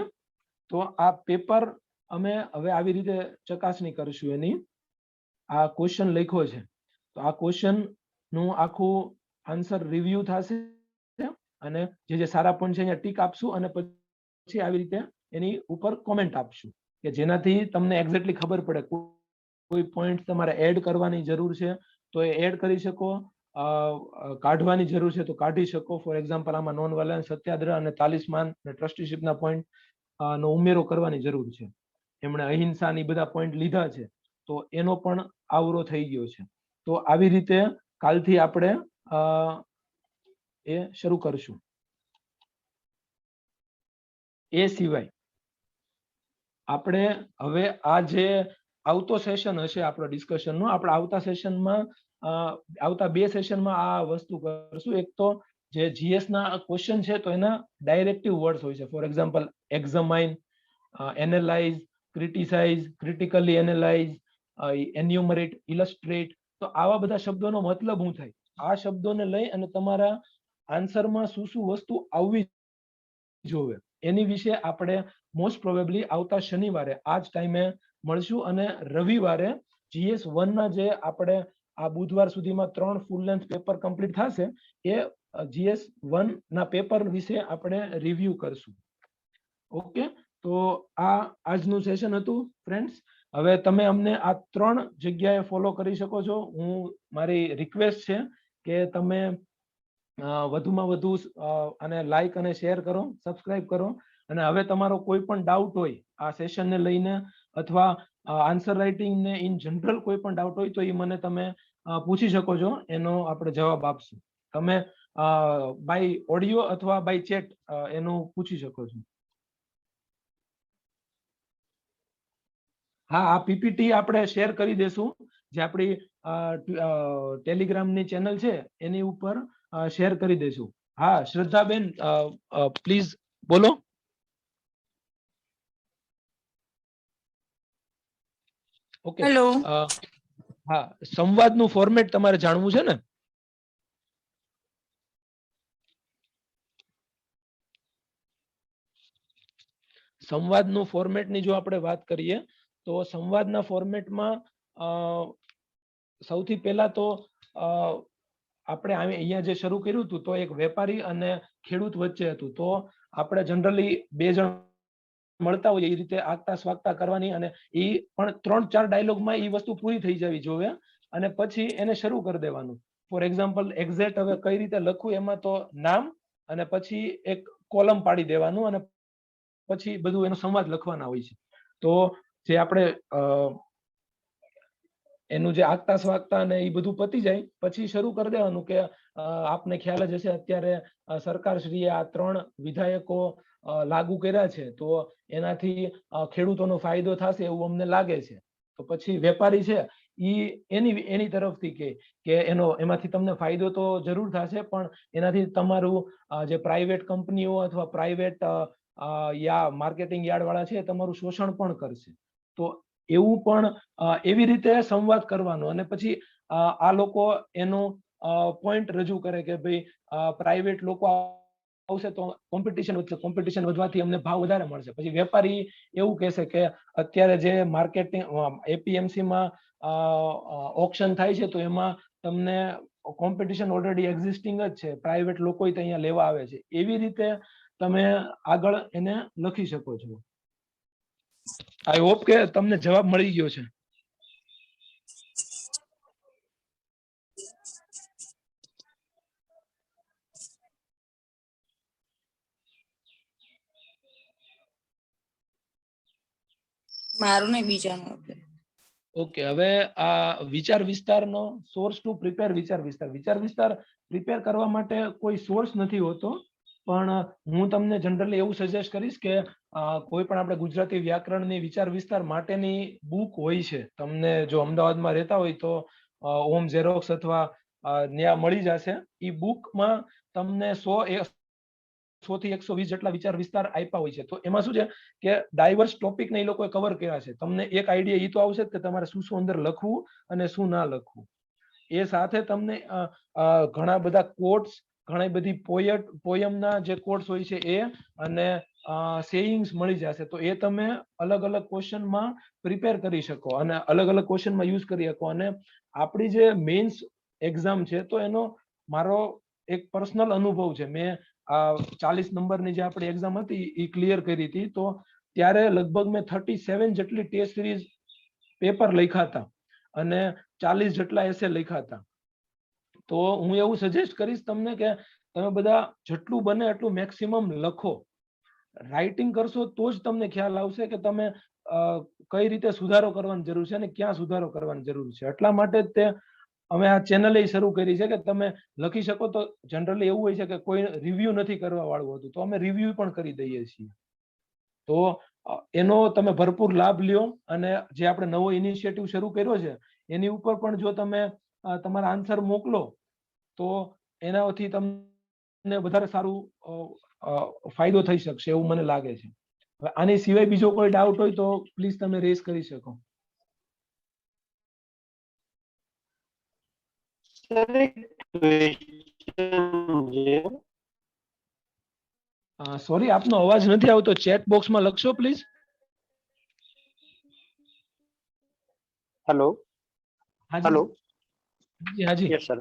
તો આ પેપર અમે હવે આવી રીતે ચકાસણી કરશું એની. આ ક્વેશ્ચન લખ્યો છે, તો આ ક્વેશ્ચન નું આખું આન્સર રિવ્યુ થશે અને જે સારા પોઈન્ટ છે અહીંયા ટીક આપશું અને પછી આવી રીતે એની ઉપર કોમેન્ટ આપશું કે જેનાથી તમને એક્ઝેક્ટલી ખબર પડે કોઈ પોઈન્ટ તમારે એડ કરવાની જરૂર છે તો એ એડ કરી શકો, કાઢવાની જરૂર છે તો કાઢી શકો. ફોર એક્ઝામ્પલ આમાં નોન વાયલન્સ, સત્યાગ્રહ અને તાલિસ્માન અને ટ્રસ્ટીશીપના પોઈન્ટ નો ઉમેરો કરવાની જરૂર છે. એમણે અહિંસાની બધા પોઈન્ટ લીધા છે તો એનો પણ આવરો થઈ ગયો છે. તો આવી રીતે કાલથી આપણે એ શરૂ કરશું. એ સિવાય આપણે હવે આ જે આવતો સેશન હશે આપણો ડિસ્કશનનો, આપણે આવતા સેશનમાં આવતા 2 સેશનમાં આ વસ્તુ કરશું. એક તો જે જીએસ ના ક્વેશ્ચન છે તો એના ડાયરેક્ટિવ વર્ડ્સ હોય છે. For example examine, analyse, criticise, critically analyse, enumerate, illustrate. તો આવા બધા શબ્દોનો મતલબ શું થાય, આ શબ્દોને લઈ અને તમારા આન્સરમાં શું શું વસ્તુ આવવી જોવે એની વિશે આપણે મોસ્ટ પ્રોબેબલી આવતા શનિવારે આ જ ટાઈમે મળશું. અને રવિવારે જીએસ 1 ના જે આપણે આ બુધવાર સુધીમાં 3 ફૂલ લેન્થ પેપર કમ્પ્લીટ થશે એ જીએસ 1 ના પેપર વિશે આપણે રિવ્યુ કરશું. ઓકે, તો આ આજનું સેશન હતું ફ્રેન્ડ્સ. હવે તમે અમને આ 3 જગ્યાએ ફોલો કરી શકો છો. હું મારી રિક્વેસ્ટ છે કે તમે વધુમાં વધુ આને લાઈક અને શેર કરો, સબસ્ક્રાઇબ કરો. અને હવે તમારો કોઈ પણ ડાઉટ હોય આ સેશનને લઈને અથવા આન્સર રાઇટિંગ ને ઇન જનરલ કોઈ પણ ડાઉટ હોય તો એ મને તમે પૂછી શકો છો, એનો આપણે જવાબ આપશું. તમે બાય ઓડિયો અથવા બાય ચેટ એનું પૂછી શકો છો. હા, આ પીપીટી આપણે શેર કરી દેશું, જે આપણી ટેલિગ્રામની ચેનલ છે એની ઉપર શેર કરી દેશું. હા, શ્રદ્ધાબેન પ્લીઝ બોલો. Okay, hello. હા, સંવાદનું ફોર્મેટ તમારે જાણવું છે ને? સંવાદનું ફોર્મેટની જો આપણે વાત કરીએ તો સંવાદના ફોર્મેટમાં સૌથી પહેલા તો આપણે અહીંયા જે શરૂ કર્યું હતું તો એક વેપારી અને ખેડૂત વચ્ચે હતું. તો આપણે જનરલી 2 જણ મળતા હોય એ રીતે આગતા સ્વાગતા કરવાની અને એ પણ 3-4 ડાયલોગમાં એ વસ્તુ પૂરી થઈ જવી જોઈએ અને પછી એને શરૂ કરી દેવાનું. ફોર એક્ઝામ્પલ એક્ઝેક્ટ હવે કઈ રીતે લખવું એમાં તો નામ અને પછી એક કોલમ પાડી દેવાનું અને પછી બધું એનો સંવાદ લખવાના હોય છે. તો જે આપણે એનું જે આગતા સ્વાગતા અને એ બધું પતી જાય પછી શરૂ કરી દેવાનું કે આપને ખ્યાલ જ હશે અત્યારે સરકારશ્રીએ આ 3 વિધાયકો લાગુ કર્યા છે તો એનાથી ખેડૂતોનો ફાયદો થશે એવું અમને લાગે છે. તો પછી વેપારી છે એની તરફથી કે એમાંથી તમને ફાયદો તો જરૂર થશે, પણ એનાથી તમારું જે પ્રાઇવેટ કંપનીઓ અથવા પ્રાઇવેટ માર્કેટિંગ યાર્ડ વાળા છે તમારું શોષણ પણ કરશે. તો એવું પણ એવી રીતે સંવાદ કરવાનો, અને પછી આ લોકો એનો પોઈન્ટ રજૂ કરે કે ભાઈ પ્રાઇવેટ લોકો આવશે તો કોમ્પિટિશન વધશે, કોમ્પિટિશન વધવાથી અમને ભાવ વધારે મળશે. પછી વેપારી એવું કહેશે કે અત્યારે જે માર્કેટિંગ એપીએમસી માં ઓપ્શન થાય છે તો એમાં તમને કોમ્પિટિશન ઓલરેડી એક્ઝિસ્ટિંગ જ છે, પ્રાઇવેટ લોકો અહીંયા લેવા આવે છે. એવી રીતે તમે આગળ એને લખી શકો છો. આઈ હોપ કે તમને જવાબ મળી ગયો છે. મારું નહીં, બીજાનું. ઓકે, હવે આ વિચાર વિસ્તારનો સોર્સ ટુ પ્રિપેર વિચાર વિસ્તાર પ્રિપેર કરવા માટે કોઈ સોર્સ નથી હોતો, પણ હું તમને જનરલી એવું સજેસ્ટ કરીશ કે કોઈ પણ આપણે ગુજરાતી વ્યાકરણની વિચાર વિસ્તાર માટેની બુક હોય છે. તમને જો અમદાવાદમાં રહેતા હોય તો ઓમ ઝેરોક્સ અથવા ત્યાં મળી જશે. એ બુકમાં તમને 100 થી 120 જેટલા વિચાર વિસ્તાર આપ્યા હોય છે. તો એમાં શું છે કે ડાયવર્સ ટોપિકને એ લોકોએ કવર કર્યા છે. તમને એક આઈડિયા એ તો આવશે કે તમારે શું શું અંદર લખવું અને શું ના લખવું. એ સાથે તમને ઘણા બધા કોટ્સ, ઘણી બધી પોયમના જે કોટ્સ હોય છે એ, અને સેઇંગ્સ મળી જશે. તો એ તમે અલગ અલગ ક્વેશ્ચનમાં પ્રિપેર કરી શકો અને અલગ અલગ ક્વેશ્ચનમાં યુઝ કરી શકો. અને આપણી જે મેઇન્સ એક્ઝામ છે તો એનો મારો એક પર્સનલ અનુભવ છે. મેં 40 નંબરની જે આપણી એક્ઝામ હતી એ ક્લિયર કરી હતી. તો ત્યારે લગભગ મેં 37 જેટલી ટેસ્ટ સિરીઝ પેપર લખ્યા હતા અને 40 જેટલા એસે લખ્યા હતા. તો હું એવું સજેસ્ટ કરીશ તમને કે તમે બધા જેટલું બને એટલું મેક્સિમમ લખો. રાઇટિંગ કરશો તો જ તમને ખ્યાલ આવશે કે તમે કઈ રીતે સુધારો કરવાની જરૂર છે અને ક્યાં સુધારો કરવાની જરૂર છે. એટલા માટે જ તે અમે આ ચેનલ શરૂ કરી છે કે તમે લખી શકો. તો જનરલી એવું હોય છે કે કોઈ રિવ્યુ નથી કરવા વાળું હતું, તો અમે રિવ્યુ પણ કરી દઈએ છીએ. તો એનો તમે ભરપૂર લાભ લ્યો, અને જે આપણે નવો ઇનિશિયેટિવ શરૂ કર્યો છે એની ઉપર પણ જો તમે તમારા આન્સર મોકલો તો એનાથી તમને વધારે સારું ફાયદો થઈ શકશે એવું મને લાગે છે. આની સિવાય બીજો કોઈ ડાઉટ હોય તો પ્લીઝ તમે રેઝ કરી શકો. સોરી, આપનો અવાજ નથી આવતો. ચેટ બોક્સમાં લખશો પ્લીઝ. હેલો. હેલો. હાજી. Yes sir.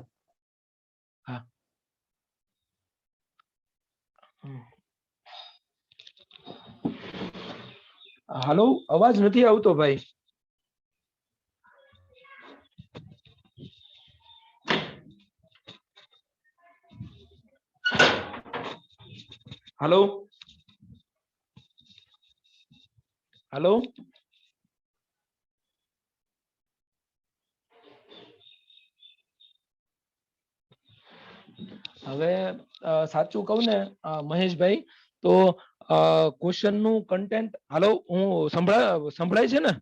હા. હાલો, અવાજ નથી આવતો ભાઈ. હાલો. હાલો. હવે સાચું કહું ને મહેશભાઈ, તો ક્વેશ્ચન નું કન્ટેન્ટ, હાલો, હું સંભળાય છે ને?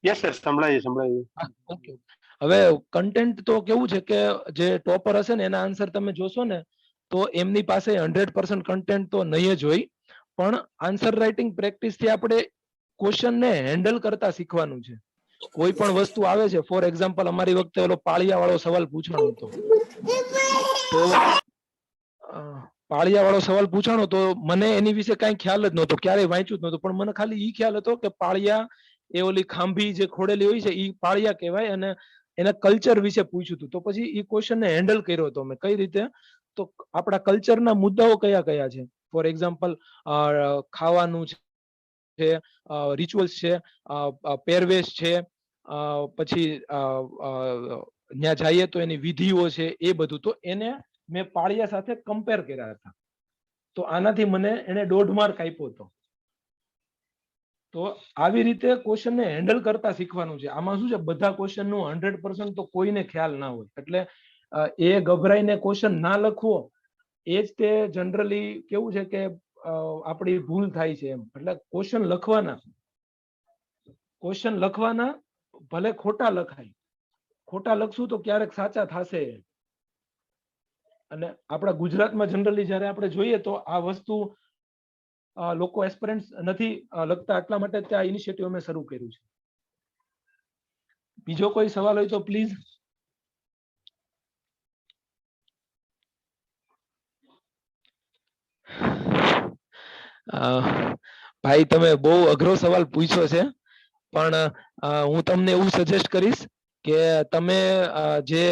યસ સર, સંભળાય છે. ઓકે. હવે કન્ટેન્ટ તો કેવું છે કે જે ટોપર હશે ને એના આન્સર તમે જોશો ને તો એમની પાસે 100% કન્ટેન્ટ તો નહીં જ હોય, પણ આન્સર રાઇટિંગ પ્રેક્ટિસ થી આપણે ક્વેશ્ચન ને હેન્ડલ કરતા શીખવાનું છે. કોઈ પણ વસ્તુ આવે છે, ફોર એક્ઝામ્પલ અમારી વખતે ઓલો પાળિયા વાળો સવાલ પૂછવાનો હતો, તો પાળિયા વાળો સવાલ પૂછાણો તો મને એની વિશે કઈ ખ્યાલ જ નહોતો, ક્યારેય વાંચ્યું જ નહોતું, પણ મને ખાલી ઈ ખ્યાલ હતો કે પાળિયા એ ઓલી ખાંભી જે ખોડેલી હોય છે ઈ પાળિયા કહેવાય, અને એના કલ્ચર વિશે પૂછ્યું હતું. તો પછી ઈ ક્વેશ્ચન ને હેન્ડલ કર્યો હતો મેં. કઈ રીતે? તો આપણા કલ્ચરના મુદ્દાઓ કયા કયા છે, ફોર એક્ઝામ્પલ ખાવાનું છે, રિચ્યુઅલ્સ છે, પહેરવેશ છે, પછી ત્યાં જઈએ તો એની વિધિઓ છે, એ બધું. તો એને મેં પાળિયા સાથે કમ્પેર કર્યા હતા. તો આનાથી મને એને 1.5 માર્ક આપ્યો હતો. તો આવી રીતે ક્વેશ્ચન ને હેન્ડલ કરતા શીખવાનું છે. આમાં શું છે, બધા ક્વેશ્ચન નું 100% તો કોઈને ખ્યાલ ના હોય, એટલે એ ગભરાઈને ક્વેશ્ચન ના લખવો એ જ તે જનરલી કેવું છે કે આપણી ભૂલ થાય છે એમ. એટલે ક્વેશ્ચન લખવાના ભલે ખોટા લખાય, ખોટા લખશું તો ક્યારેક સાચા થશે. અને આપણા ગુજરાતમાં જનરલી જ્યારે આપણે જોઈએ તો આ વસ્તુ લોકો એસ્પિરન્ટ્સ નથી લખતા, એટલા માટે આ ઇનિશિયેટિવ અમે શરૂ કર્યું છે. બીજો કોઈ સવાલ હોય તો પ્લીઝ. ભાઈ તમે બહુ અઘરો સવાલ પૂછ્યો છે, પણ હું તમને એવું સજેસ્ટ કરીશ કે તમે જે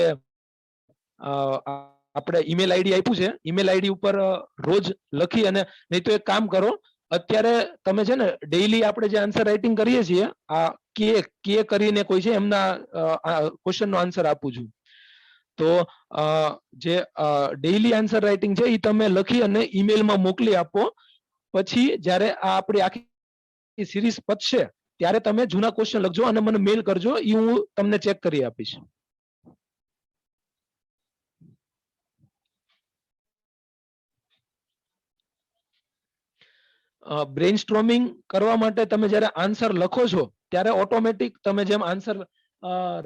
આપણે ઈમેલ આઈડી આપ્યું છે, ઈમેલ આઈડી ઉપર રોજ લખી, અને નહીં તો એક કામ કરો, અત્યારે તમે છે ને ડેઈલી આપણે જે આન્સર રાઇટિંગ કરીએ છીએ, આ કે કરીને કોઈ છે, એમના ક્વેશ્ચનનો આન્સર આપું છું. તો જે ડેઈલી આન્સર રાઇટિંગ છે એ તમે લખી અને ઈમેલમાં મોકલી આપો. પછી જ્યારે આ આપણી આખી સિરીઝ પતશે ત્યારે તમે જૂના ક્વેશ્ચન લખજો અને મને મેલ કરજો, એ હું તમને ચેક કરી આપીશ. બ્રેઇનસ્ટોર્મિંગ કરવા માટે તમે જ્યારે આન્સર લખો છો ત્યારે ઓટોમેટિક તમે જેમ આન્સર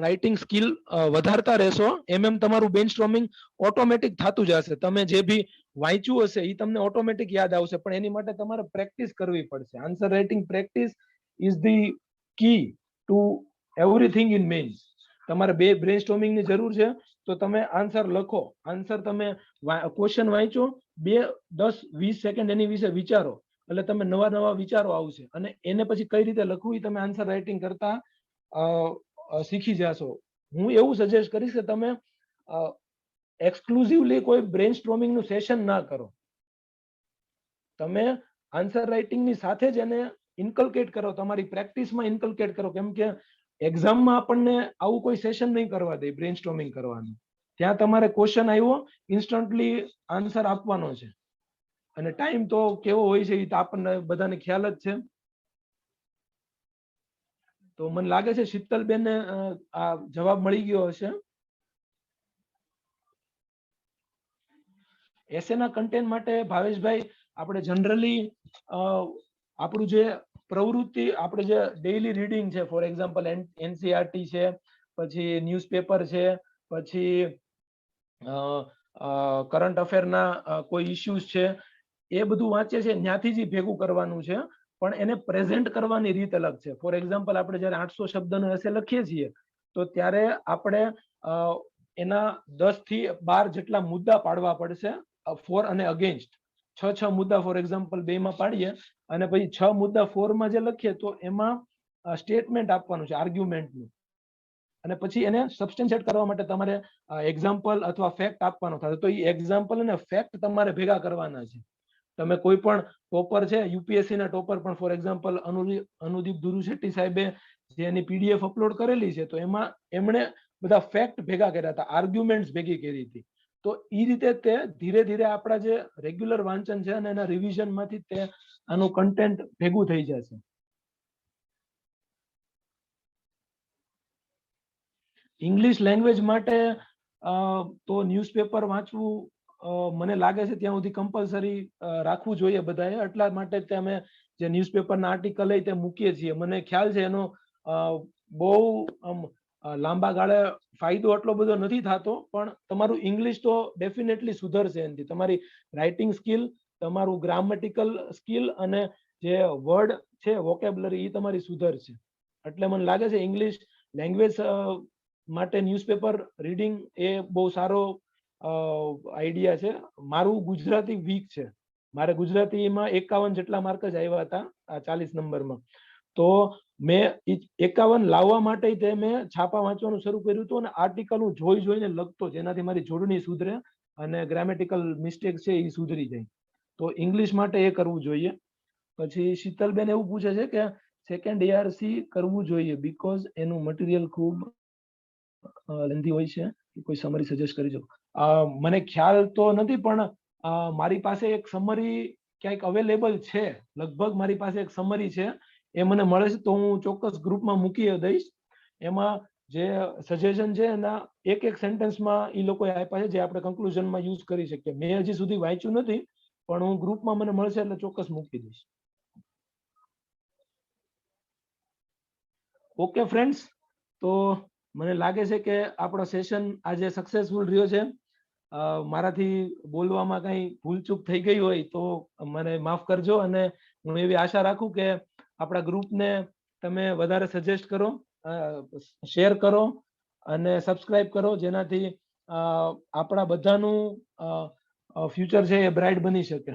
રાઇટિંગ સ્કિલ વધારતા રહેશો એમ તમારું બ્રેઇનસ્ટોર્મિંગ ઓટોમેટિક થતું જશે. તમે જે બી વાંચ્યું હશે એ તમને ઓટોમેટિક યાદ આવશે, પણ એની માટે તમારે પ્રેક્ટિસ કરવી પડશે. Answer writing practice is the key to everything in mains. તમારે બ્રેઇનસ્ટોર્મિંગ ની જરૂર છે તો તમે આન્સર લખો. આન્સર તમે ક્વેશ્ચન વાંચો, 2, 10, 20 સેકન્ડ એની વિશે વિચારો, એટલે તમે નવા વિચારો આવશે, અને એને પછી કઈ રીતે લખવું એ તમે આન્સર રાઇટિંગ કરતા શીખી જશો. હું એવું સજેસ્ટ કરીશ કે તમે એક્સક્લુઝિવલી કોઈ બ્રેઇનસ્ટોર્મિંગ નું સેશન ના કરો. તમે આન્સર રાઇટિંગ ની સાથે જ એને ઇન્કલ્કેટ કરો, તમારી પ્રેક્ટિસમાં ઇન્કલ્કેટ કરો, કેમ કે એક્ઝામમાં આપણને આવું કોઈ સેશન નહીં કરવા દે બ્રેઇનસ્ટોર્મિંગ કરવાનું. ત્યાં તમારે ક્વેશ્ચન આવ્યો, ઇન્સ્ટન્ટલી આન્સર આપવાનો છે, અને ટાઈમ તો કેવો હોય છે એ તો આપણને બધાને ખ્યાલ જ છે. તો મને લાગે છે શીતલબેનને આ જવાબ મળી ગયો હશે. એસેના કન્ટેન્ટ માટે ભાવેશભાઈ આપણે જનરલી આપણું જે પ્રવૃત્તિ, આપણે જે ડેઈલી રીડિંગ છે, ફોર એક્ઝામ્પલ એનસીઆરટી છે, પછી ન્યૂઝપેપર છે, પછી કરંટ અફેરના કોઈ ઇશ્યુઝ છે, એ બધું વાંચે છે, ત્યાંથી જ ભેગું કરવાનું છે. પણ એને પ્રેઝન્ટ કરવાની રીત અલગ છે. ફોર એક્ઝામ્પલ આપણે જયારે 800 શબ્દનો એસે લખીએ છીએ તો ત્યારે આપણે એના 10 થી 12 જેટલા મુદ્દા પાડવા પડશે, ફોર અને અગેન્સ્ટ. 6 મુદ્દા ફોર એક્ઝામ્પલ 2 માં પાડીએ, અને પછી 6 મુદ્દા 4 માં જે લખીએ તો એમાં સ્ટેટમેન્ટ આપવાનું છે, આર્ગ્યુમેન્ટનું, અને પછી એને સબસ્ટેન્શિએટ કરવા માટે તમારે એક્ઝામ્પલ અથવા ફેક્ટ આપવાનો થશે. તો એ એક્ઝામ્પલ અને ફેક્ટ તમારે ભેગા કરવાના છે. તમે કોઈ પણ ટોપર છે, યુપીએસસી ના ટોપર પણ ફોર એક્ઝામ્પલ અનુદીપ ધુરુશેટ્ટી સાહેબે જે એની પીડીએફ અપલોડ કરેલી છે, તો એમાં એમણે બધા ફેક્ટ ભેગા કર્યા હતા, આર્ગ્યુમેન્ટ્સ ભેગી કરી હતી. તો એ રીતે તે ધીરે ધીરે આપણા જે રેગ્યુલર વાંચન છે અને એના રિવિઝન માંથી તે આનું કન્ટેન્ટ ભેગું થઈ જશે. ઇંગ્લિશ લેંગ્વેજ માટે તો ન્યૂઝપેપર વાંચવું મને લાગે છે ત્યાં સુધી કમ્પલસરી રાખવું જોઈએ બધાએ. એટલા માટે જ અમે જે ન્યૂઝપેપરના આર્ટિકલ એ તે મૂકીએ છીએ. મને ખ્યાલ છે એનો બહુ લાંબા ગાળે ફાયદો એટલો બધો નથી થતો, પણ તમારું ઇંગ્લિશ તો ડેફિનેટલી સુધરશે એનાથી. તમારી રાઇટિંગ સ્કિલ, તમારું ગ્રામેટિકલ સ્કિલ અને જે વર્ડ છે, વોકેબ્યુલરી, એ તમારી સુધરશે. એટલે મને લાગે છે ઇંગ્લિશ લેંગ્વેજ માટે ન્યૂઝપેપર રીડિંગ એ બહુ સારો આઈડિયા છે. મારું ગુજરાતી વીક છે, મારે ગુજરાતીમાં 51 જેટલા માર્ક જ આવ્યા હતા આ 40 નંબરમાં. તો મેં 51 લાવવા માટે તે મેં છાપા વાંચવાનું શરૂ કર્યું હતું, અને આર્ટિકલ હું જોઈને લખતો, જેનાથી મારી જોડણી સુધરે અને ગ્રામેટિકલ મિસ્ટેક છે એ સુધરી જાય. તો ઇંગ્લિશ માટે એ કરવું જોઈએ. પછી શીતલબેન એવું પૂછે છે કે સેકન્ડ એઆરસી કરવું જોઈએ બીકોઝ એનું મટીરિયલ ખૂબ લેન્ધી હોય છે, કોઈ સમરી સજેસ્ટ કરી શકો. મને ખ્યાલ તો નથી, પણ મારી પાસે એક સમરી ક્યાંક અવેલેબલ છે, લગભગ મારી પાસે એક સમરી છે, એ મને મળે છે તો હું ચોક્કસ ગ્રુપમાં મૂકી દઈશ. એમાં જે સજેશન છે એના એક સેન્ટેન્સમાં એ લોકોએ આપ્યા છે જે આપણે કન્ક્લુઝનમાં યુઝ કરી શકીએ. મેં હજી સુધી વાંચ્યું નથી, પણ હું ગ્રુપમાં મને મળશે એટલે ચોક્કસ મૂકી દઈશ. ઓકે ફ્રેન્ડ્સ, તો મને લાગે છે કે આપણો સેશન આજે સક્સેસફુલ રહ્યો છે. મારાથી બોલવામાં કઈ ભૂલચૂક થઈ ગઈ હોય તો મને માફ કરજો, અને હું એવી આશા રાખું કે આપણા ગ્રુપને તમે વધારે સજેસ્ટ કરો, શેર કરો અને સબસ્ક્રાઇબ કરો, જેનાથી આપણા બધાનું ફ્યુચર છે એ બ્રાઇટ બની શકે.